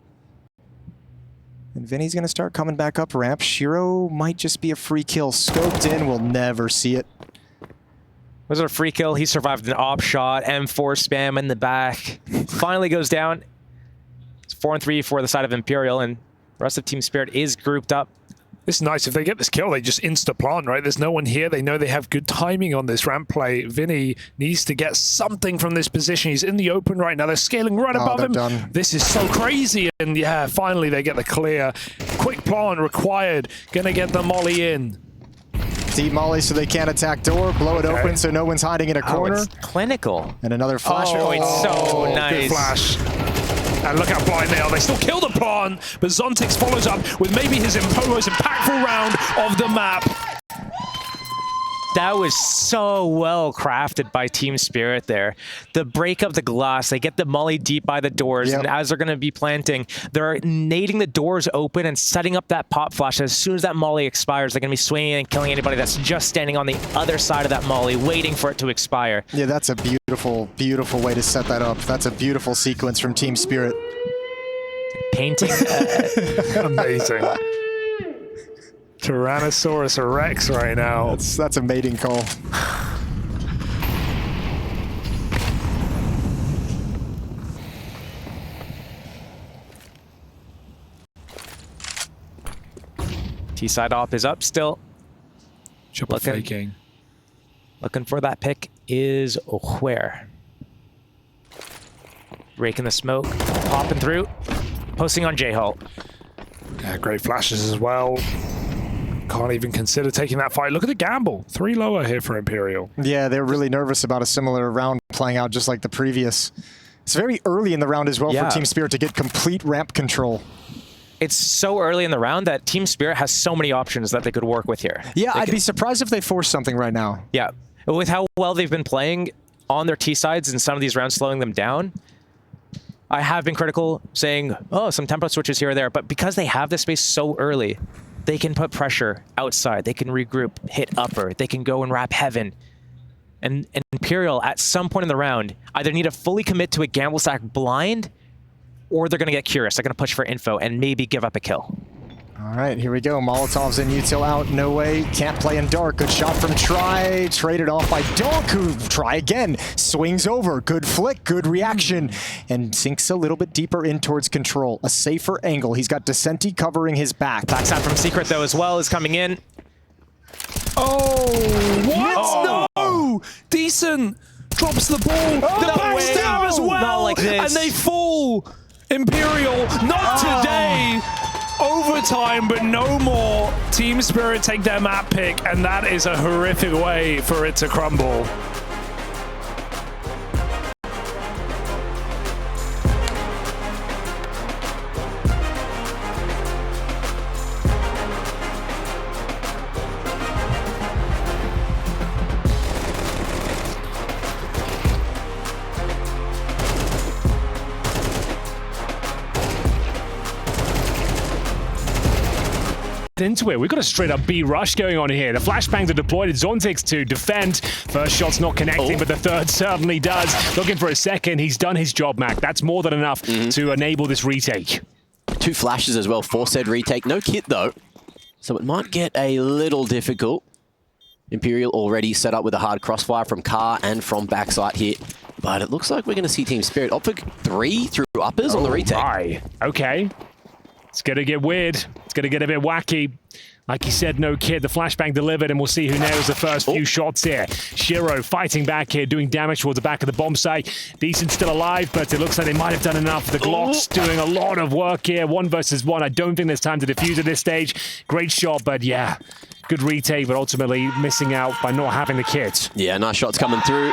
And Vinny's gonna start coming back up ramp. Shiro might just be a free kill. Scoped in, we'll never see it. Was it a free kill? He survived an op shot, M4 spam in the back. Finally goes down. It's 4-3 for the side of Imperial, and the rest of Team Spirit is grouped up. It's nice. If they get this kill, they just insta-plant, right? There's no one here. They know they have good timing on this ramp play. Vinny needs to get something from this position. He's in the open right now. They're scaling right above him. Done. This is so crazy. And yeah, finally they get the clear. Quick plant required. Gonna get the molly in. Deep molly so they can't attack door. Blow it open so no one's hiding in a corner. It's clinical. And another flash. Oh, it's so Good nice. flash. And look how blind they are. They still kill the plant, but Zontix follows up with maybe his most impactful round of the map. That was so well crafted by Team Spirit there. The break of the glass, they get the molly deep by the doors, and as they're going to be planting, they're nading the doors open and setting up that pop flash. As soon as that molly expires, they're going to be swinging and killing anybody that's just standing on the other side of that molly, waiting for it to expire. Yeah, that's a beautiful, beautiful way to set that up. That's a beautiful sequence from Team Spirit. Painting. Amazing. Tyrannosaurus Rex right now. That's a mating call. T-side op is up still. Chopper faking. Looking for that pick is where? Raking the smoke, popping through, posting on J-Hult. Yeah, great flashes as well. Can't even consider taking that fight. Look at the gamble. 3 lower here for Imperial. Yeah, they're really nervous about a similar round playing out just like the previous. It's very early in the round as well for Team Spirit to get complete ramp control. It's so early in the round that Team Spirit has so many options that they could work with here. Yeah, I'd be surprised if they force something right now. Yeah, with how well they've been playing on their T-sides and some of these rounds slowing them down, I have been critical saying, oh, some tempo switches here or there, but because they have this space so early, they can put pressure outside, they can regroup, hit upper, they can go and wrap heaven. And Imperial, at some point in the round, either need to fully commit to a gamble stack blind, or they're going to get curious. They're going to push for info and maybe give up a kill. All right, here we go. Molotov's in util out. No way. Can't play in dark. Good shot from Try. Traded off by Donk, who Try again. Swings over. Good flick. Good reaction. And sinks a little bit deeper in towards control. A safer angle. He's got Descenti covering his back. Backside from Secret, though, as well, is coming in. Oh, what? Oh. No! Decent! Drops the ball. The backstab as well! Not like this. And they fall! Imperial, not today! Overtime, but no more. Team Spirit take their map pick, and that is a horrific way for it to crumble. Into it. We've got a straight up B rush going on here. The flashbangs are deployed at Zontix to defend. First shot's not connecting, but the third certainly does. Looking for a second. He's done his job, Mac. That's more than enough to enable this retake. 2 flashes as well for said retake. No kit though, so it might get a little difficult. Imperial already set up with a hard crossfire from car and from backside here. But it looks like we're going to see Team Spirit opt for 3 through uppers on the retake. My. Okay. It's going to get weird. It's going to get a bit wacky. Like he said, no kid. The flashbang delivered, and we'll see who nails the first few shots here. Shiro fighting back here, doing damage towards the back of the bomb site. Decent still alive, but it looks like they might have done enough. The Glock's doing a lot of work here. 1 versus 1. I don't think there's time to defuse at this stage. Great shot, but yeah, good retake, but ultimately missing out by not having the kit. Yeah, nice shots coming through.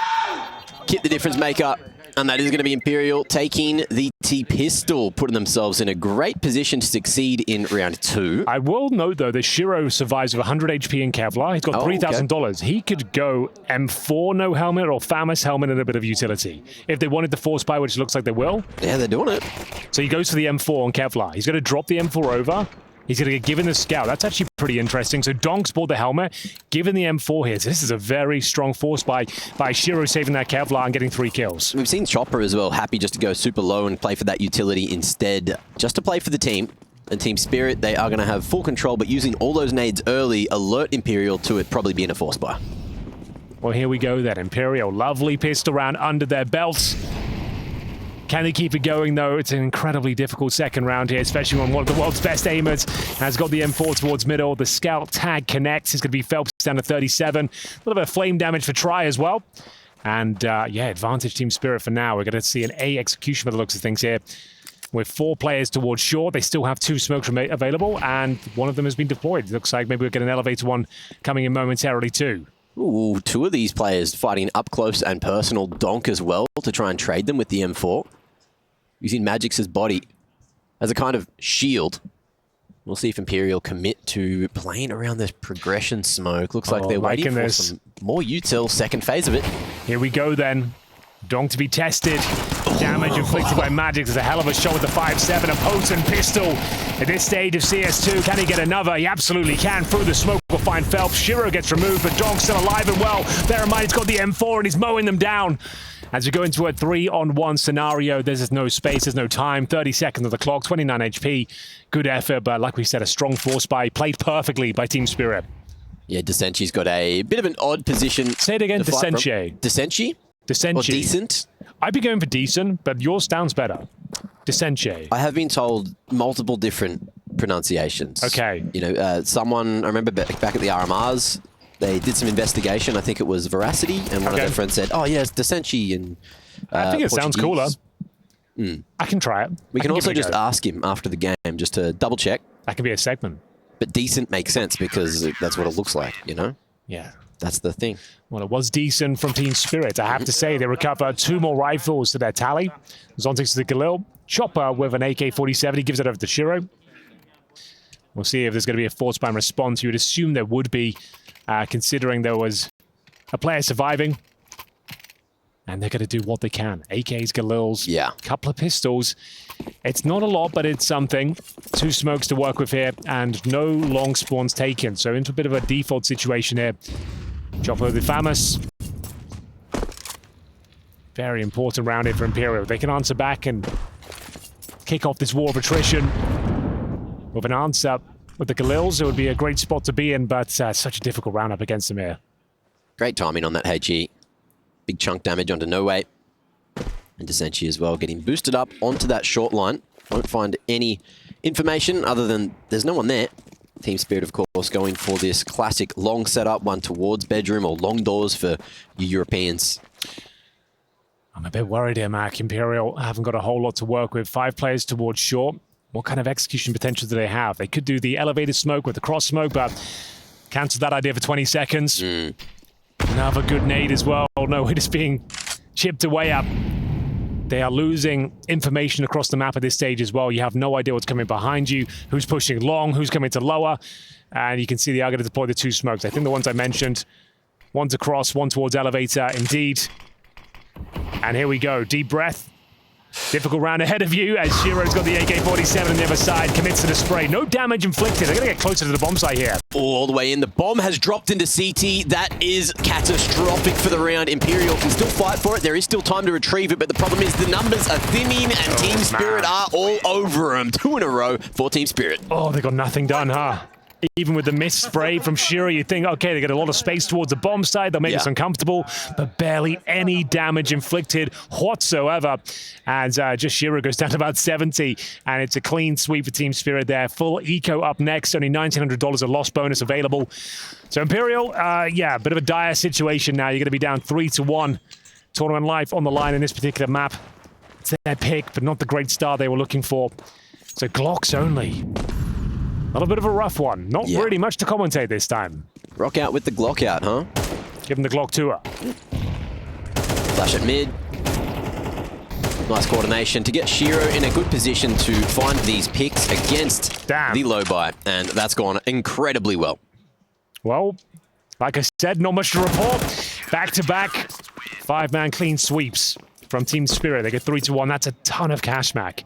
Kit the difference maker. And that is going to be Imperial taking the T-Pistol, putting themselves in a great position to succeed in round 2. I will note, though, that Shiro survives with 100 HP in Kevlar. He's got $3,000. He could go M4 no helmet or FAMAS helmet and a bit of utility. If they wanted the force buy, which looks like they will. Yeah, they're doing it. So he goes for the M4 on Kevlar. He's going to drop the M4 over. He's going to get given the scout. That's actually pretty interesting. So Donk's bought the helmet, given the M4 here. So this is a very strong force by Shiro saving that Kevlar and getting 3 kills. We've seen Chopper as well, happy just to go super low and play for that utility instead, just to play for the team. And Team Spirit, they are going to have full control, but using all those nades early, alert Imperial to it probably being a force buy. Well, here we go then. Imperial, lovely pistol round under their belts. Can they keep it going, though? It's an incredibly difficult second round here, especially when one of the world's best aimers has got the M4 towards middle. The scout tag connects. It's going to be Phelps down to 37. A little bit of flame damage for Try as well. And, yeah, advantage Team Spirit for now. We're going to see an A execution by the looks of things here. With 4 players towards short, they still have 2 smokes available, and one of them has been deployed. It looks like maybe we'll get an elevator one coming in momentarily, too. Ooh, 2 of these players fighting up close and personal. Donk as well to try and trade them with the M4. Using Magix's body as a kind of shield. We'll see if Imperial commit to playing around this progression smoke. Looks like they're waiting for some more util, second phase of it. Here we go then. Donk to be tested. Damage inflicted by Magix is a hell of a shot with the 5.7. A potent pistol at this stage of CS2. Can he get another? He absolutely can. Through the smoke will find Phelps. Shiro gets removed, but Donk's still alive and well. Bear in mind, he's got the M4 and he's mowing them down. As we go into a 3-on-1 scenario, there's no space, there's no time. 30 seconds of the clock, 29 HP. Good effort, but like we said, a strong force buy. Played perfectly by Team Spirit. Yeah, Desenchi's got a bit of an odd position. Say it again, Desenchi. Desenchi? Desenchi. Or decent? I'd be going for decent, but yours sounds better. Desenchi. I have been told multiple different pronunciations. Okay. You know, someone, I remember back at the RMRs, they did some investigation. I think it was Veracity, and one of their friends said, oh, yeah, it's Desenchi. And I think it sounds cooler. I can try it. We can also just ask him after the game, just to double check. That can be a segment. But decent makes sense because that's what it looks like, you know? Yeah. That's the thing. Well, it was decent from Team Spirit. I have to say, they recover 2 more rifles to their tally. Zontix to the Galil. Chopper with an AK-47. He gives it over to Shiro. We'll see if there's going to be a force buy response. You would assume there would be, considering there was a player surviving. And they're going to do what they can. AKs, Galils, yeah, couple of pistols. It's not a lot, but it's something. 2 smokes to work with here, and no long spawns taken. So into a bit of a default situation here. Chopper with the FAMAS. Very important round here for Imperial. They can answer back and kick off this war of attrition. With an answer with the Galils, it would be a great spot to be in, but such a difficult round up against them here. Great timing on that HE. Big chunk damage onto No Way. And Desenchi as well, getting boosted up onto that short line. Won't find any information other than there's no one there. Team Spirit, of course, going for this classic long setup, one towards bedroom or long doors for you Europeans. I'm a bit worried here, Mac. Imperial haven't got a whole lot to work with. 5 players towards short. What kind of execution potential do they have? They could do the elevated smoke with the cross smoke, but cancel that idea for 20 seconds. Another good nade as well. No, it is being chipped away up. They are losing information across the map at this stage as well. You have no idea what's coming behind you, who's pushing long, who's coming to lower. And you can see they are going to deploy the 2 smokes. I think the ones I mentioned, one's across, one towards elevator, indeed. And here we go, deep breath. Difficult round ahead of you as Shiro's got the AK-47 on the other side, commits to the spray. No damage inflicted. They're going to get closer to the bomb site here. All the way in. The bomb has dropped into CT. That is catastrophic for the round. Imperial can still fight for it. There is still time to retrieve it, but the problem is the numbers are thinning and Team Spirit are all over them. 2 in a row for Team Spirit. Oh, they got nothing done, huh? Even with the missed spray from Shiro, you think, okay, they get a lot of space towards the bomb side. They'll make us uncomfortable, but barely any damage inflicted whatsoever. And just Shiro goes down to about 70, and it's a clean sweep for Team Spirit there. Full eco up next, only $1,900 of loss bonus available. So Imperial, yeah, bit of a dire situation now. You're going to be down 3-1. Tournament life on the line in this particular map. It's their pick, but not the great start they were looking for. So Glocks only. Not a bit of a rough one. Not really much to commentate this time. Rock out with the Glock out, huh? Give him the Glock 2 up. Flash at mid. Nice coordination to get Shiro in a good position to find these picks against the low buy. And that's gone incredibly well. Well, like I said, not much to report. Back-to-back 5-man clean sweeps from Team Spirit. They get 3-1. That's a ton of cash, Mac.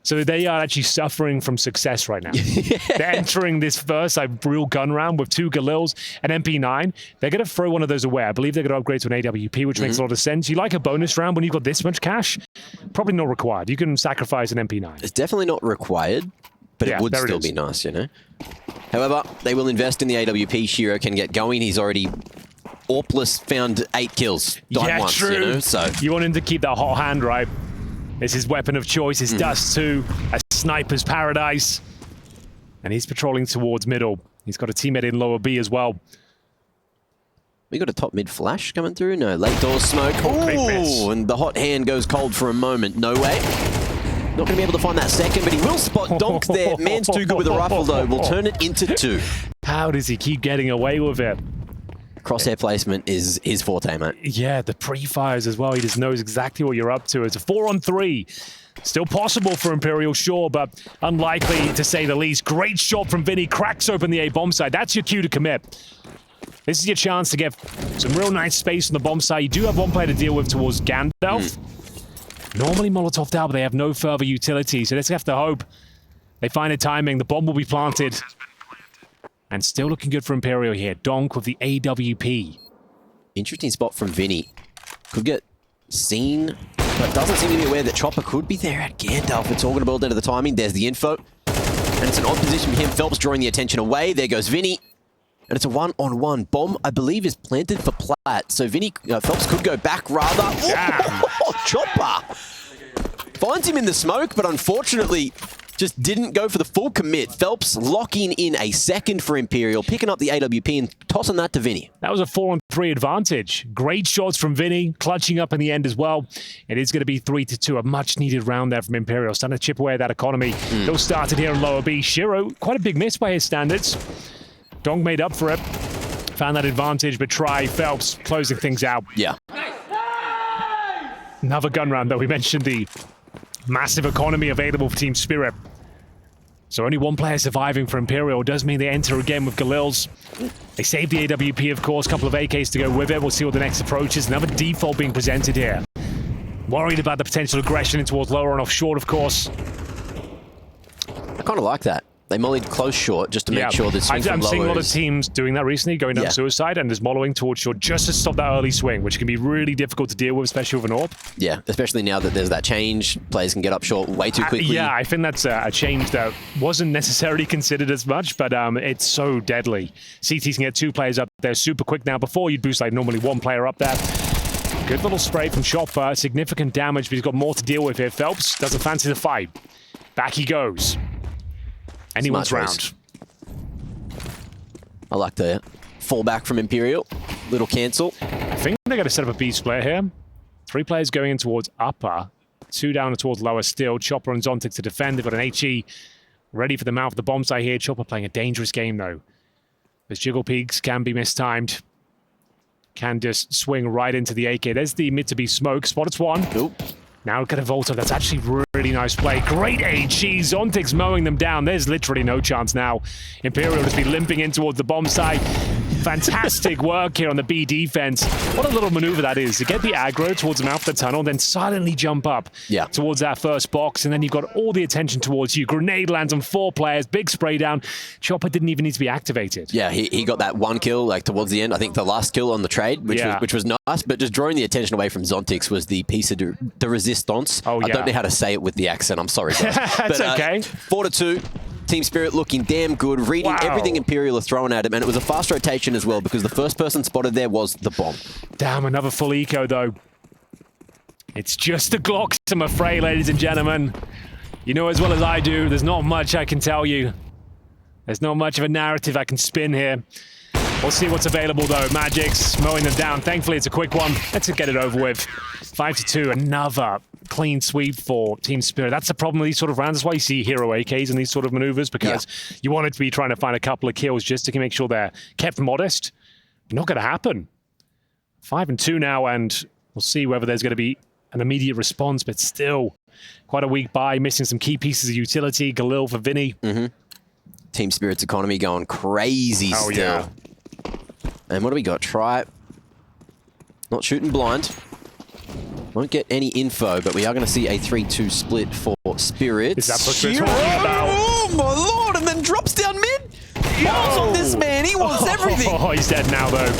So they are actually suffering from success right now. They're entering this first real gun round with 2 Galils, an MP9. They're going to throw one of those away. I believe they're going to upgrade to an AWP, which makes a lot of sense. You like a bonus round when you've got this much cash? Probably not required. You can sacrifice an MP9. It's definitely not required, but it would still be nice, you know? However, they will invest in the AWP. Shiro can get going. He's already AWPless found 8 kills. Died once, true. You know? So you want him to keep that hot hand, right? It's his weapon of choice, his Dust2, a sniper's paradise. And he's patrolling towards middle. He's got a teammate in lower B as well. We got a top mid flash coming through. No, late doors smoke. Oh, and the hot hand goes cold for a moment. No way. Not going to be able to find that second, but he will spot Donk there. Man's too good with a rifle, though. We'll turn it into 2. How does he keep getting away with it? Crosshair placement is his forte, mate. Yeah, the pre-fires as well. He just knows exactly what you're up to. It's a 4-on-3. Still possible for Imperial, sure, but unlikely to say the least. Great shot from Vinny. Cracks open the A bomb side. That's your cue to commit. This is your chance to get some real nice space on the bomb side. You do have one player to deal with towards Gandalf. Normally Molotov down, but they have no further utility, so let's have to hope they find a timing. The bomb will be planted. And still looking good for Imperial here. Donk with the AWP. Interesting spot from Vinny. Could get seen, but doesn't seem to be aware that Chopper could be there at Gandalf. It's all going to build into the timing. There's the info. And it's an odd position for him. Phelps drawing the attention away. There goes Vinny. And it's a 1-on-1. Bomb, I believe, is planted for Platt. So Vinny, Phelps could go back rather. Oh, Chopper! Finds him in the smoke, but unfortunately just didn't go for the full commit. Phelps locking in a second for Imperial, picking up the AWP and tossing that to Vinny. That was a 4-on-3 advantage. Great shots from Vinny, clutching up in the end as well. It is going to be 3-2, a much-needed round there from Imperial. Starting to chip away at that economy. They'll start it here in lower B. Shiro, quite a big miss by his standards. Donk made up for it. Found that advantage, but Phelps closing things out. Yeah. Another gun round, though. We mentioned the massive economy available for Team Spirit. So only one player surviving for Imperial does mean they enter again with Galils. They save the AWP, of course, a couple of AKs to go with it. We'll see what the next approach is. Another default being presented here. Worried about the potential aggression in towards lower and off short, of course. I kind of like that. They mollied close short just to make sure the swing from I'm lower seeing a lot of teams doing that recently, going down suicide, and there's mollowing towards short just to stop that early swing, which can be really difficult to deal with, especially with an AWP. Yeah, especially now that there's that change. Players can get up short way too quickly. Yeah, I think that's a change that wasn't necessarily considered as much, but it's so deadly. CTs can get 2 players up there super quick now. Before, you'd boost like normally 1 player up there. Good little spray from Chopper. Significant damage, but he's got more to deal with here. Phelps doesn't fancy the fight. Back he goes. Anyone's round. I like the fallback from Imperial. Little cancel. I think they're going to set up a B split here. 3 players going in towards upper. 2 down towards lower still. Chopper and Zontic to defend. They've got an HE ready for the mouth of the bomb site here. Chopper playing a dangerous game, though. Those jiggle peaks can be mistimed. Can just swing right into the AK. There's the mid to B smoke. Spotted one. Nope. Now look at a Volta. That's actually really nice play. Great HE. Zontic's mowing them down. There's literally no chance now. Imperial just be limping in towards the bomb site. Fantastic work here on the B defense. What a little maneuver that is. To get the aggro towards the mouth of the tunnel, then silently jump up towards that first box, and then you've got all the attention towards you. Grenade lands on 4 players. Big spray down. Chopper didn't even need to be activated. Yeah, he got that 1 kill like towards the end. I think the last kill on the trade, which was nice, but just drawing the attention away from Zontix was the piece of the resistance. Oh, yeah. I don't know how to say it with the accent. I'm sorry, guys. That's okay. 4-2. Team Spirit looking damn good, reading everything Imperial are throwing at him, and it was a fast rotation as well because the first person spotted there was the bomb. Damn, another full eco though. It's just the Glocks, I'm afraid, ladies and gentlemen. You know as well as I do, there's not much I can tell you. There's not much of a narrative I can spin here. We'll see what's available though. Magic's mowing them down. Thankfully, it's a quick one. Let's get it over with. 5-2, another clean sweep for Team Spirit. That's the problem with these sort of rounds. That's why you see hero AKs in these sort of maneuvers, because you want it to be trying to find a couple of kills just to make sure they're kept modest. Not going to happen. 5-2 now, and we'll see whether there's going to be an immediate response, but still quite a weak buy, missing some key pieces of utility. Galil for Vinny. Team Spirit's economy going crazy still. Yeah. And what do we got? Try. Not shooting blind. Won't get any info, but we are going to see a 3-2 split for Spirit. Is that what we're talking about? Oh my lord! And then drops down mid. Balls on this man. He wants everything. Oh, he's dead now though.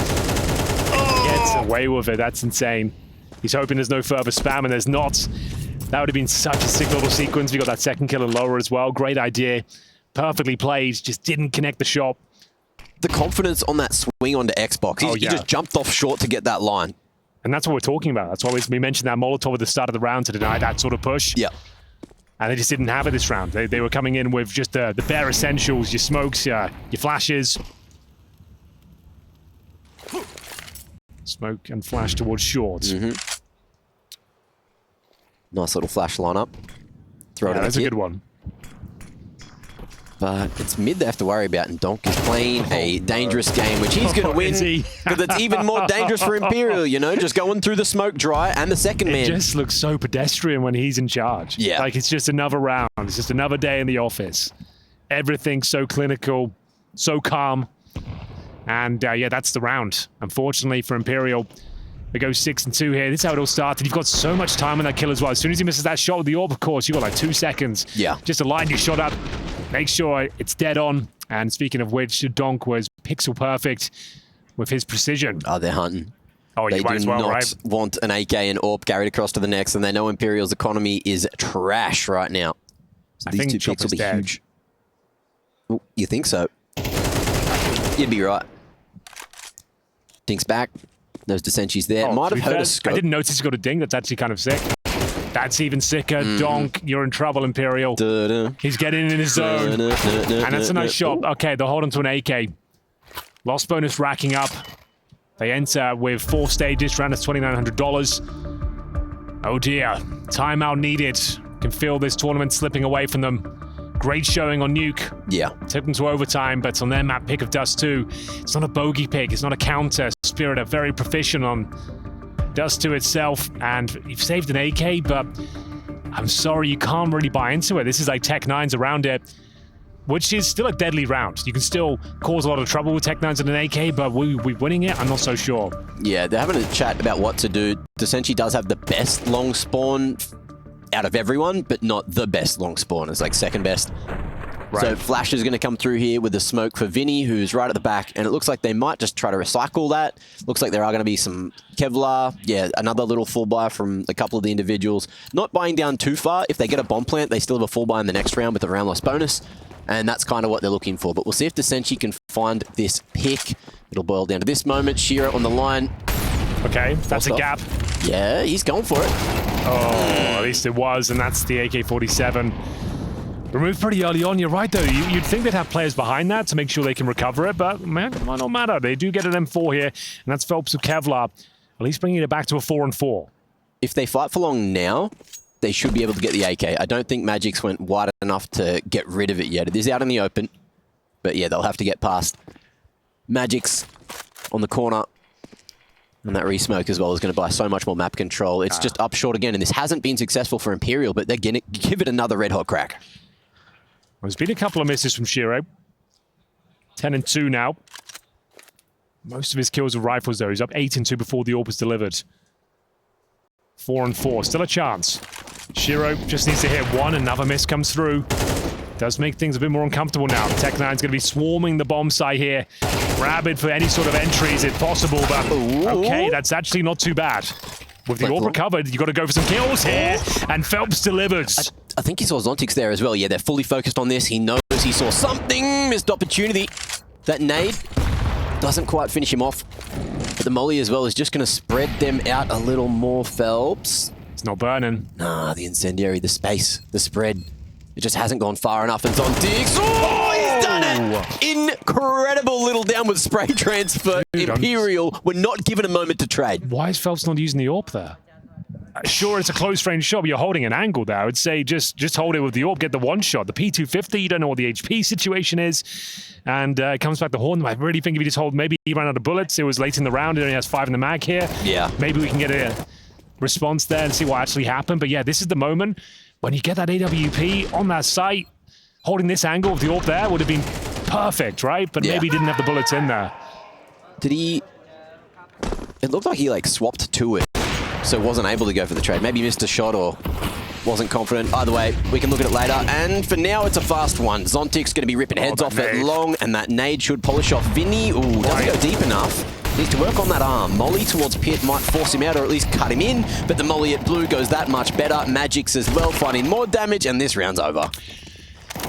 Gets away with it. That's insane. He's hoping there's no further spam, and there's not. That would have been such a sick little sequence. We got that second kill and lower as well. Great idea. Perfectly played. Just didn't connect the shot. The confidence on that swing onto Xbox. He just jumped off short to get that line. And that's what we're talking about. That's why we mentioned that Molotov at the start of the round to deny that sort of push. Yeah. And they just didn't have it this round. They were coming in with just the bare essentials, your smokes, your flashes. Smoke and flash towards short. Nice little flash lineup. Throw it in. That's a good one. But it's mid they have to worry about, and Donk is playing a dangerous game, which he's going to win, because it's even more dangerous for Imperial, you know, just going through the smoke dry, and the second man. It just looks so pedestrian when he's in charge. Yeah. Like, it's just another round. It's just another day in the office. Everything's so clinical, so calm. And, yeah, that's the round. Unfortunately for Imperial, they go 6-2 here. This is how it all started. You've got so much time on that kill as well. As soon as he misses that shot with the orb, of course, you've got like 2 seconds. Yeah. Just to line your shot up, make sure it's dead on. And speaking of which, Donk was pixel perfect with his precision. Oh, they're hunting. Oh, you might as well, right? They do not want an AK and orb carried across to the next, and they know Imperial's economy is trash right now. So these 2 picks will be huge. Ooh, you think so? You'd be right. Dinks back. Those Desenchis there. Oh, Might have heard a scope. I didn't notice he got a ding. That's actually kind of sick. That's even sicker. Donk, you're in trouble, Imperial. He's getting in his zone. And that's a nice shot. Okay, they'll hold on to an AK. Lost bonus racking up. They enter with 4 stages. Round is $2,900. Oh dear. Timeout needed. Can feel this tournament slipping away from them. Great showing on Nuke. Yeah. Took them to overtime, but on their map pick of Dust2, it's not a bogey pick, it's not a counter. Spirit are very proficient on Dust2 itself, and you've saved an AK, but I'm sorry, you can't really buy into it. This is like Tech 9s around it, which is still a deadly round. You can still cause a lot of trouble with Tech 9s and an AK, but will we winning it? I'm not so sure. Yeah, they're having a chat about what to do. Desenchi does have the best long spawn out of everyone, but not the best long spawn. It's like second best. Right. So Flash is going to come through here with the smoke for Vinny, who's right at the back, and it looks like they might just try to recycle that. Looks like there are going to be some Kevlar. Yeah, another little full buy from a couple of the individuals. Not buying down too far. If they get a bomb plant, they still have a full buy in the next round with a round loss bonus, and that's kind of what they're looking for. But we'll see if Desenchi can find this pick. It'll boil down to this moment. Shiro on the line. Okay, that's a gap. Yeah, he's going for it. Oh, at least it was, and that's the AK-47. Removed pretty early on, you're right though. You'd think they'd have players behind that to make sure they can recover it, but man, it might not matter. They do get an M4 here, and that's Phelps with Kevlar, at least bringing it back to a 4-4. If they fight for long now, they should be able to get the AK. I don't think Magic's went wide enough to get rid of it yet. It is out in the open, but yeah, they'll have to get past. Magic's on the corner. And that re-smoke as well is going to buy so much more map control. It's just up short again, and this hasn't been successful for Imperial, but they're going to give it another red-hot crack. Well, there's been a couple of misses from Shiro. 10-2 now. Most of his kills with rifles, though. He's up 8-2 before the orb was delivered. 4-4. Still a chance. Shiro just needs to hit one. Another miss comes through. Does make things a bit more uncomfortable now. Tech 9's going to be swarming the bomb site here. Rabid for any sort of entries if possible, but okay, that's actually not too bad. With the orb recovered, you've got to go for some kills here, and Phelps delivers. I think he saw Zontix there as well. Yeah, they're fully focused on this. He knows knows he saw something. Missed opportunity. That nade doesn't quite finish him off. But the molly as well is just going to spread them out a little more, Phelps. It's not burning. Nah, the incendiary, the space, the spread. It just hasn't gone far enough. And Zontics. Oh, he's done it! Incredible little downward spray transfer. Dude, Imperial were not given a moment to trade. Why is Phelps not using the AWP there? Sure, it's a close range shot, but you're holding an angle there. I would say just hold it with the AWP, get the one shot. The P250, you don't know what the HP situation is. And it comes back to Horn. I really think if you just hold, maybe he ran out of bullets. It was late in the round. He only has 5 in the mag here. Yeah. Maybe we can get a response there and see what actually happened. But yeah, this is the moment when you get that AWP on that site. Holding this angle with the AWP there would have been perfect, right? But maybe he didn't have the bullets in there. Did he... It looked like he like swapped to it, so wasn't able to go for the trade. Maybe he missed a shot or wasn't confident. Either way, we can look at it later. And for now, it's a fast one. Zontic's going to be ripping heads off it long, and that nade should polish off Vinny. Ooh, doesn't go deep enough. Needs to work on that arm. Molly towards Pit might force him out or at least cut him in, but the molly at blue goes that much better. Magic's as well, finding more damage, and this round's over.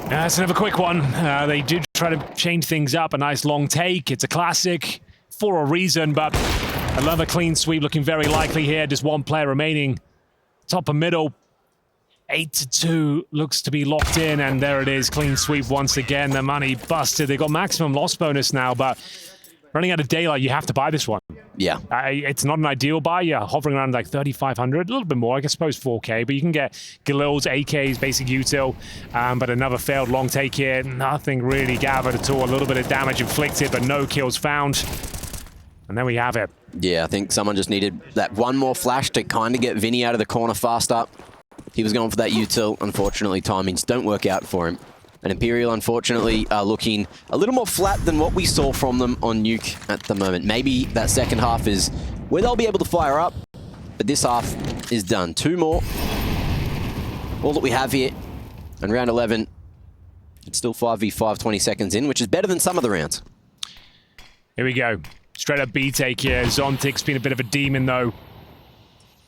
That's another quick one. They did try to change things up. A nice long take. It's a classic for a reason, but another clean sweep looking very likely here. Just one player remaining. Top and middle. 8-2 looks to be locked in, and there it is. Clean sweep once again. The money busted. They got maximum loss bonus now, but running out of daylight, you have to buy this one. Yeah. It's not an ideal buy. You're hovering around like 3,500, a little bit more, I suppose 4K, but you can get Galil's, AK's basic util, but another failed long take here. Nothing really gathered at all. A little bit of damage inflicted, but no kills found. And then we have it. Yeah, I think someone just needed that one more flash to kind of get Vinny out of the corner faster. He was going for that util. Unfortunately, timings don't work out for him. And Imperial, unfortunately, are looking a little more flat than what we saw from them on Nuke at the moment. Maybe that second half is where they'll be able to fire up, but this half is done. 2 more. All that we have here. And round 11, it's still 5v5, 20 seconds in, which is better than some of the rounds. Here we go. Straight up B take here. Zontic's been a bit of a demon, though.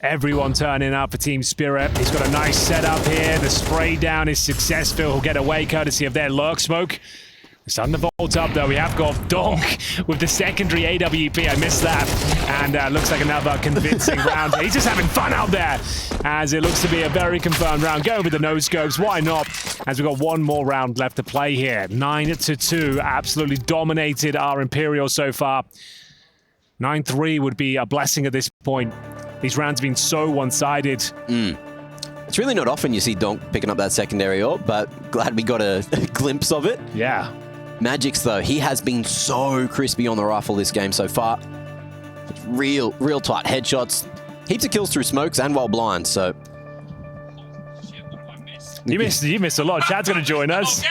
Everyone turning up for Team Spirit. He's got a nice setup here. The spray down is successful. He'll get away courtesy of their lurk smoke. It's starting to vault up, though. We have got Donk with the secondary AWP. I missed that. And looks like another convincing round. He's just having fun out there, as it looks to be a very confirmed round. Going with the no scopes. Why not? As we've got one more round left to play here. 9-2. Absolutely dominated our Imperial so far. 9-3 would be a blessing at this point. These rounds have been so one-sided. It's really not often you see Donk picking up that secondary AWP, but glad we got a glimpse of it. Yeah. Magic's, though, he has been so crispy on the rifle this game so far. It's real tight headshots. Heaps of kills through smokes and while blind, so... You missed a lot. Chad's going to join us.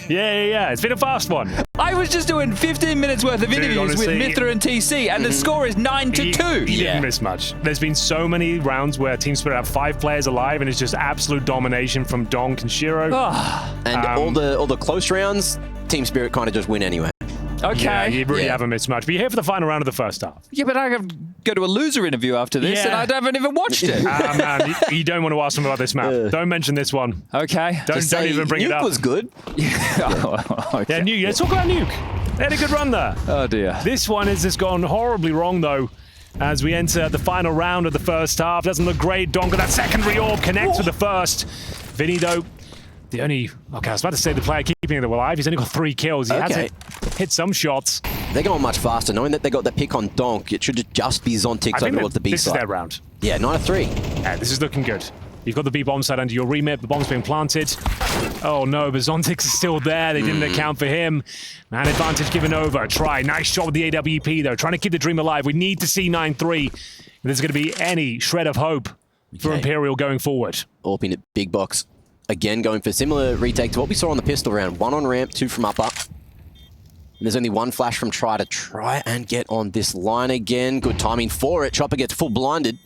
Yeah. It's been a fast one. I was just doing 15 minutes worth of interviews honestly, with Mithra and TC, and the score is 9-2. He didn't miss much. There's been so many rounds where Team Spirit have 5 players alive, and it's just absolute domination from Donk and Shiro. And all the close rounds, Team Spirit kind of just win anyway. Okay. Yeah, you really haven't missed much. But you're here for the final round of the first half. Yeah, but I have to go to a loser interview after this, and I haven't even watched it. Man, you don't want to ask them about this map. Don't mention this one. Okay. Don't even bring it up. Nuke was good. Okay. Yeah, Nuke. Let's talk about Nuke. They had a good run there. Oh, dear. This one has just gone horribly wrong, though, as we enter the final round of the first half. Doesn't look great. Donk with that secondary AWP connects with the first. Vinny, though, the only... Okay, I was about to say the player keeping it alive. He's only got 3 kills. He has to hit some shots. They're going much faster. Knowing that they got that pick on Donk, it should just be Zontic's over towards the B side. This is their round. Yeah, 9-3. Yeah, this is looking good. You've got the B bomb side under your remit. The bomb's being planted. Oh no, but Zontix is still there. They didn't account for him. Man advantage given over. Try. Nice shot with the AWP though. Trying to keep the dream alive. We need to see 9-3. If there's going to be any shred of hope for Imperial going forward. Orping at big box. Again, going for similar retake to what we saw on the pistol round. 1 on ramp, 2 from upper. And there's only 1 flash from Try to try and get on this line again. Good timing for it. Chopper gets full blinded.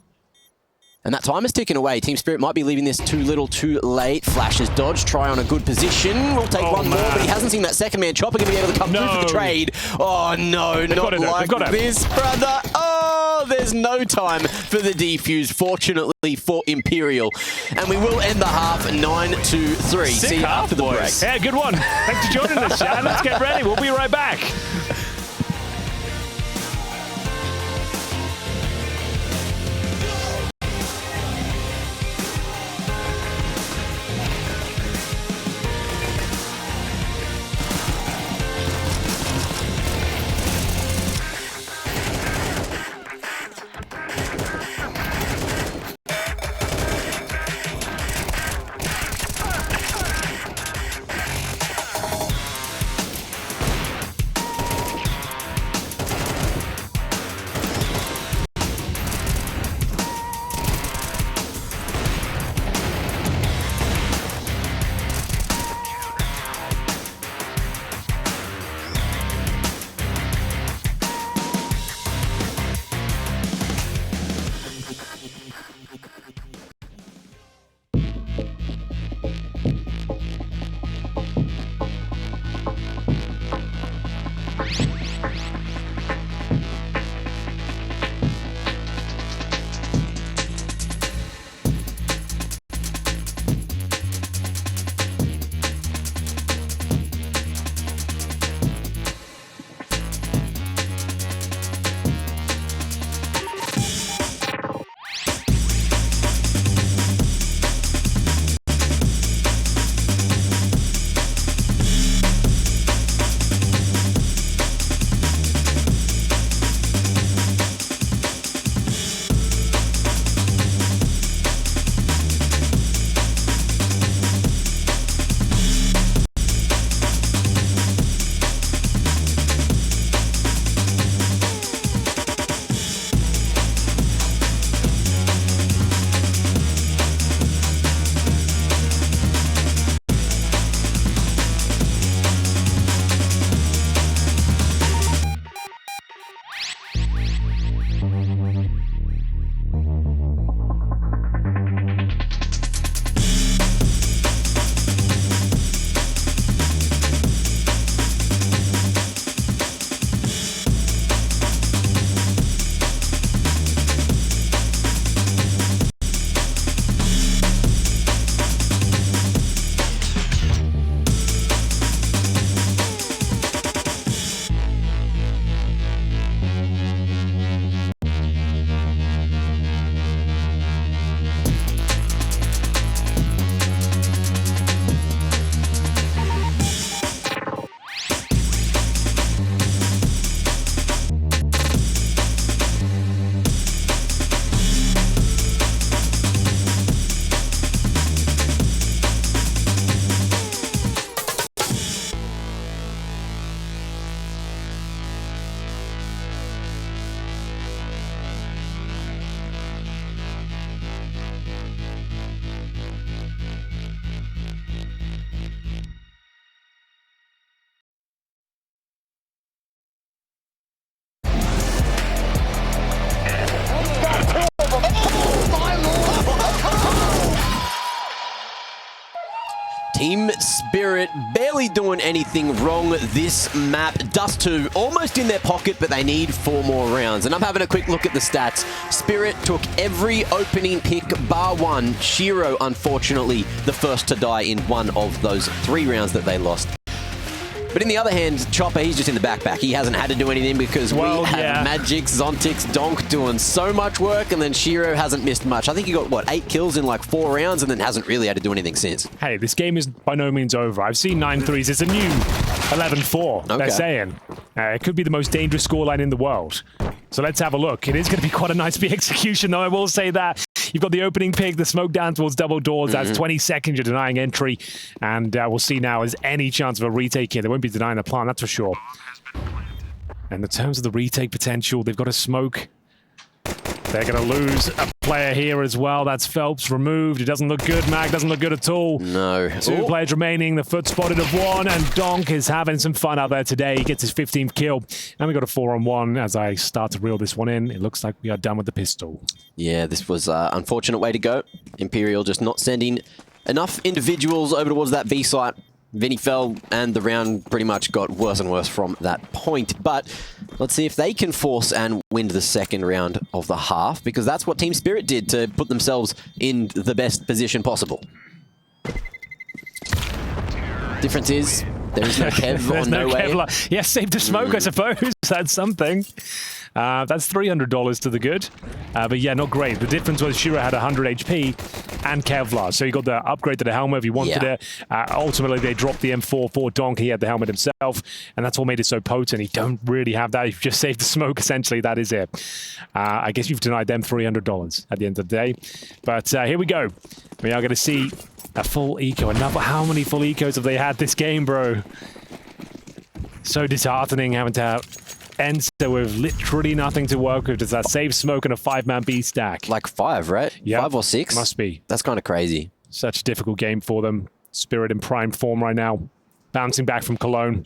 And that time is ticking away. Team Spirit might be leaving this too little, too late. Flash is dodged. Try on a good position. We'll take one more, but he hasn't seen that second man. Chopper going to be able to come through for the trade. Oh, no, not like this, brother. Oh, there's no time for the defuse, fortunately for Imperial. And we will end the half 9-3. See you after the break. Yeah, good one. Thanks for joining us, Chad. Let's get ready. We'll be right back. Team Spirit barely doing anything wrong this map. Dust2 almost in their pocket, but they need 4 more rounds. And I'm having a quick look at the stats. Spirit took every opening pick bar one. Shiro, unfortunately, the first to die in one of those 3 rounds that they lost. But in the other hand, Chopper, he's just in the backpack. He hasn't had to do anything because we have Magic, Zontix, Donk doing so much work, and then Shiro hasn't missed much. I think he got, what, 8 kills in like 4 rounds and then hasn't really had to do anything since. Hey, this game is by no means over. I've seen 9-3s. It's a new 11-4, they're saying. It could be the most dangerous scoreline in the world. So let's have a look. It is going to be quite a nice B execution, though, I will say that. You've got the opening pick, the smoke down towards double doors. That's 20 seconds, you're denying entry. And we'll see now, is any chance of a retake here? They won't be denying the plant, that's for sure. And in terms of the retake potential, they've got a smoke. They're going to lose a player here as well. That's Phelps removed. It doesn't look good, Mag. Doesn't look good at all. No. 2 players remaining. The foot spotted of 1, and Donk is having some fun out there today. He gets his 15th kill. And we got a 4-on-1 as I start to reel this one in. It looks like we are done with the pistol. Yeah, this was an unfortunate way to go. Imperial just not sending enough individuals over towards that B site. Vinny fell, and the round pretty much got worse and worse from that point. But Let's see if they can force and win the second round of the half, because that's what Team Spirit did to put themselves in the best position possible. Difference is, there is no Kev There's or no no way. Kevlar. Yes, save the smoke, I suppose. That's something. That's $300 to the good. But yeah, not great. The difference was Shira had 100 HP and Kevlar. So you got the upgrade to the helmet if you wanted it. Ultimately, they dropped the M4 for Donk. He had the helmet himself. And that's what made it so potent. You don't really have that. You've just saved the smoke, essentially. That is it. I guess you've denied them $300 at the end of the day. But here we go. We are going to see a full eco. Another, how many full ecos have they had this game, bro? So disheartening having to enter with literally nothing to work with. It's that save smoke and a 5-man B stack. Like 5, right? Yeah, 5 or 6? Must be. That's kind of crazy. Such a difficult game for them. Spirit in prime form right now. Bouncing back from Cologne.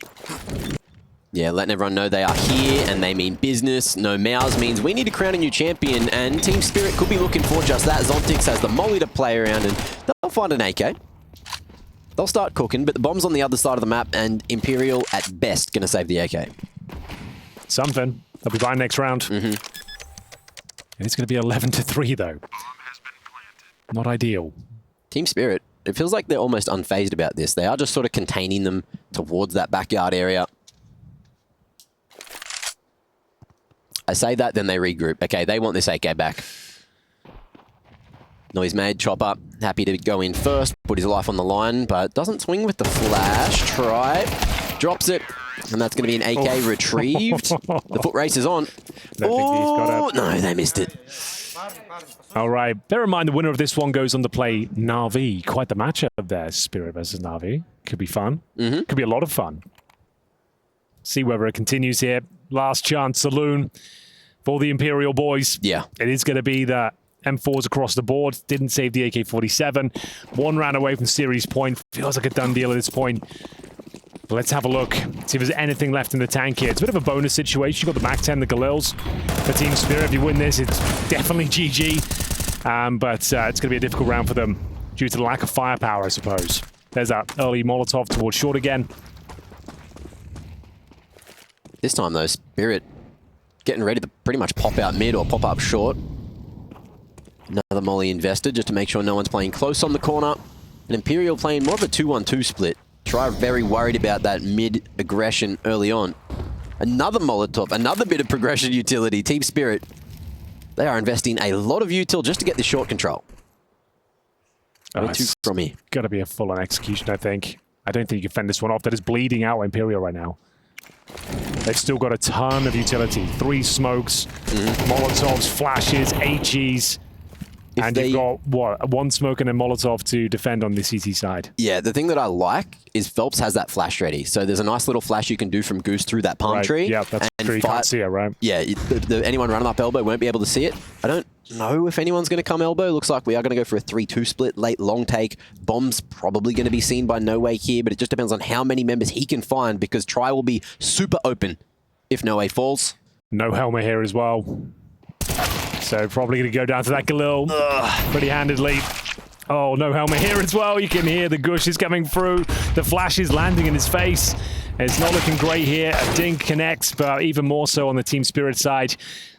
Yeah, letting everyone know they are here and they mean business. No mouse means we need to crown a new champion, and Team Spirit could be looking for just that. Zontix has the molly to play around, and they'll find an AK. They'll start cooking, but the bomb's on the other side of the map, and Imperial, at best, going to save the AK. Something. They'll be buying next round. It's going to be 11-3, though. Not ideal. Team Spirit, it feels like they're almost unfazed about this. They are just sort of containing them towards that backyard area. I say that, then they regroup. Okay, they want this AK back. Noise made, Chopper, happy to go in first, put his life on the line, but doesn't swing with the flash. Try, drops it, and that's going to be an AK retrieved. The foot race is on. Oh, no, they missed it. All right, bear in mind the winner of this one goes on to play Na'Vi. Quite the matchup there, Spirit versus Na'Vi. Could be fun. Could be a lot of fun. See whether it continues here. Last chance saloon for the Imperial boys. Yeah. It is going to be the M4s across the board. Didn't save the AK-47. 1 round away from series point. Feels like a done deal at this point. But let's have a look. See if there's anything left in the tank here. It's a bit of a bonus situation. You've got the MAC-10, the Galils. For Team Spirit, if you win this, it's definitely GG. But it's going to be a difficult round for them due to the lack of firepower, I suppose. There's that early Molotov towards short again. This time, though, Spirit getting ready to pretty much pop out mid or pop up short. Another molly invested just to make sure no one's playing close on the corner. And Imperial playing more of a 2-1-2 split. Try very worried about that mid aggression early on. Another Molotov, another bit of progression utility. Team Spirit, they are investing a lot of util just to get this short control. Where to from here? Got to be a full-on execution, I think. I don't think you can fend this one off. That is bleeding out Imperial right now. They've still got a ton of utility. 3 smokes, Molotovs, flashes, HEs. And you've got, what, 1 smoke and a Molotov to defend on the CT side. Yeah, the thing that I like is Phelps has that flash ready. So there's a nice little flash you can do from Goose through that palm tree. Yeah, that's true. You can't see it, right? Yeah, anyone running up elbow won't be able to see it. I don't know if anyone's going to come elbow. Looks like we are going to go for a 3-2 split, late long take. Bomb's probably going to be seen by No Way here, but it just depends on how many members he can find, because Try will be super open if No Way falls. No helmet here as well. So probably going to go down to that Galil pretty handedly. Oh, no helmet here as well. You can hear the gush is coming through. The flash is landing in his face. It's not looking great here. A dink connects, but even more so on the Team Spirit side.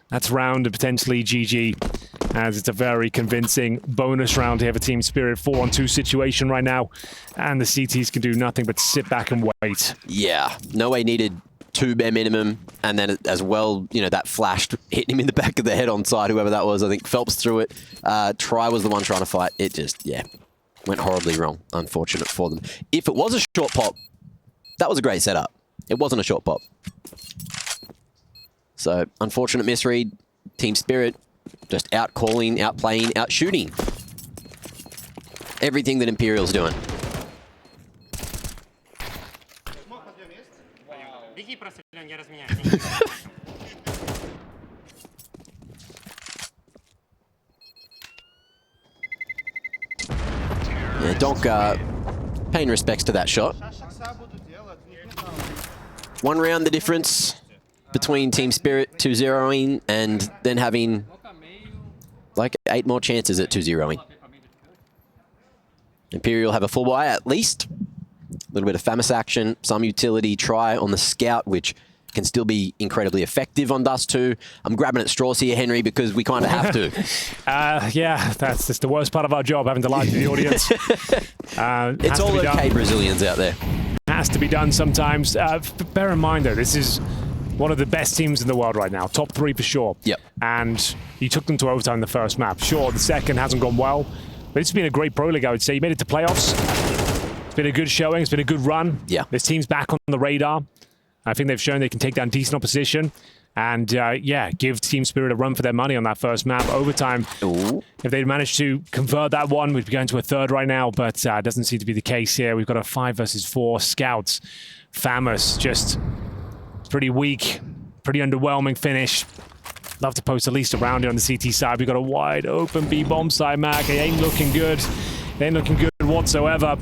That's round and potentially GG, as it's a very convincing bonus round here for Team Spirit. 4-on-2 situation right now, and the CTs can do nothing but sit back and wait. Yeah, No Way needed 2 bare minimum, and then as well, you know, that flash hit him in the back of the head on side, whoever that was. I think Phelps threw it. Try was the one trying to fight. It just, yeah, went horribly wrong. Unfortunate for them. If it was a short pop, that was a great setup. It wasn't a short pop. So, unfortunate misread. Team Spirit just out-calling, out-playing, out-shooting everything that Imperial's doing. Yeah, Donk paying respects to that shot. 1 round the difference between Team Spirit 2-0ing and then having like 8 more chances at 2-0ing. Imperial have a full buy at least. A little bit of FAMAS action, some utility. Try on the scout, which can still be incredibly effective on Dust2. I'm grabbing at straws here, Henry, because we kind of have to. Yeah, that's just the worst part of our job, having to lie to the audience. It's all okay, Brazilians out there. Has to be done sometimes. Bear in mind, though, this is one of the best teams in the world right now. Top 3 for sure. Yep. And you took them to overtime in the first map. Sure, the second hasn't gone well, but it's been a great Pro League, I would say. You made it to playoffs. It's been a good showing. It's been a good run. Yeah. This team's back on the radar. I think they've shown they can take down decent opposition. And, yeah, give Team Spirit a run for their money on that first map. Overtime, Ooh. if they'd managed to convert that one, we'd be going to a third right now, but it doesn't seem to be the case here. We've got a 5 versus 4 Scouts. Famous, just pretty weak, pretty underwhelming finish. Love to post at least a round here on the CT side. We've got a wide open B-bomb side, Mac. It ain't looking good. It ain't looking good whatsoever.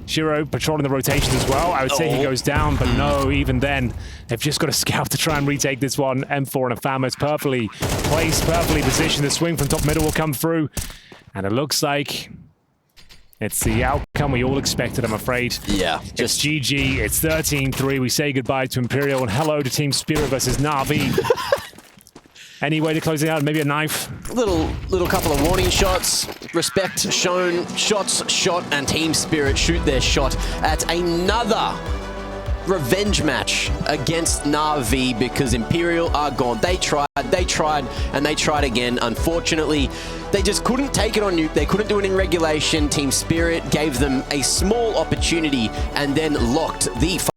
Shiro patrolling the rotations as well. I would say he goes down, but no, even then, they've just got a scout to try and retake this one. M4 and a Famous perfectly placed, perfectly positioned. The swing from top middle will come through. And it looks like it's the outcome we all expected, I'm afraid. Yeah. Just GG. It's 13-3. We say goodbye to Imperial and hello to Team Spirit versus Na'Vi. Any way to close it out? Maybe a knife? Little couple of warning shots. Respect shown. Shots shot, and Team Spirit shoot their shot at another revenge match against Na'Vi because Imperial are gone. They tried, and they tried again. Unfortunately, they just couldn't take it on Nuke. They couldn't do it in regulation. Team Spirit gave them a small opportunity and then locked the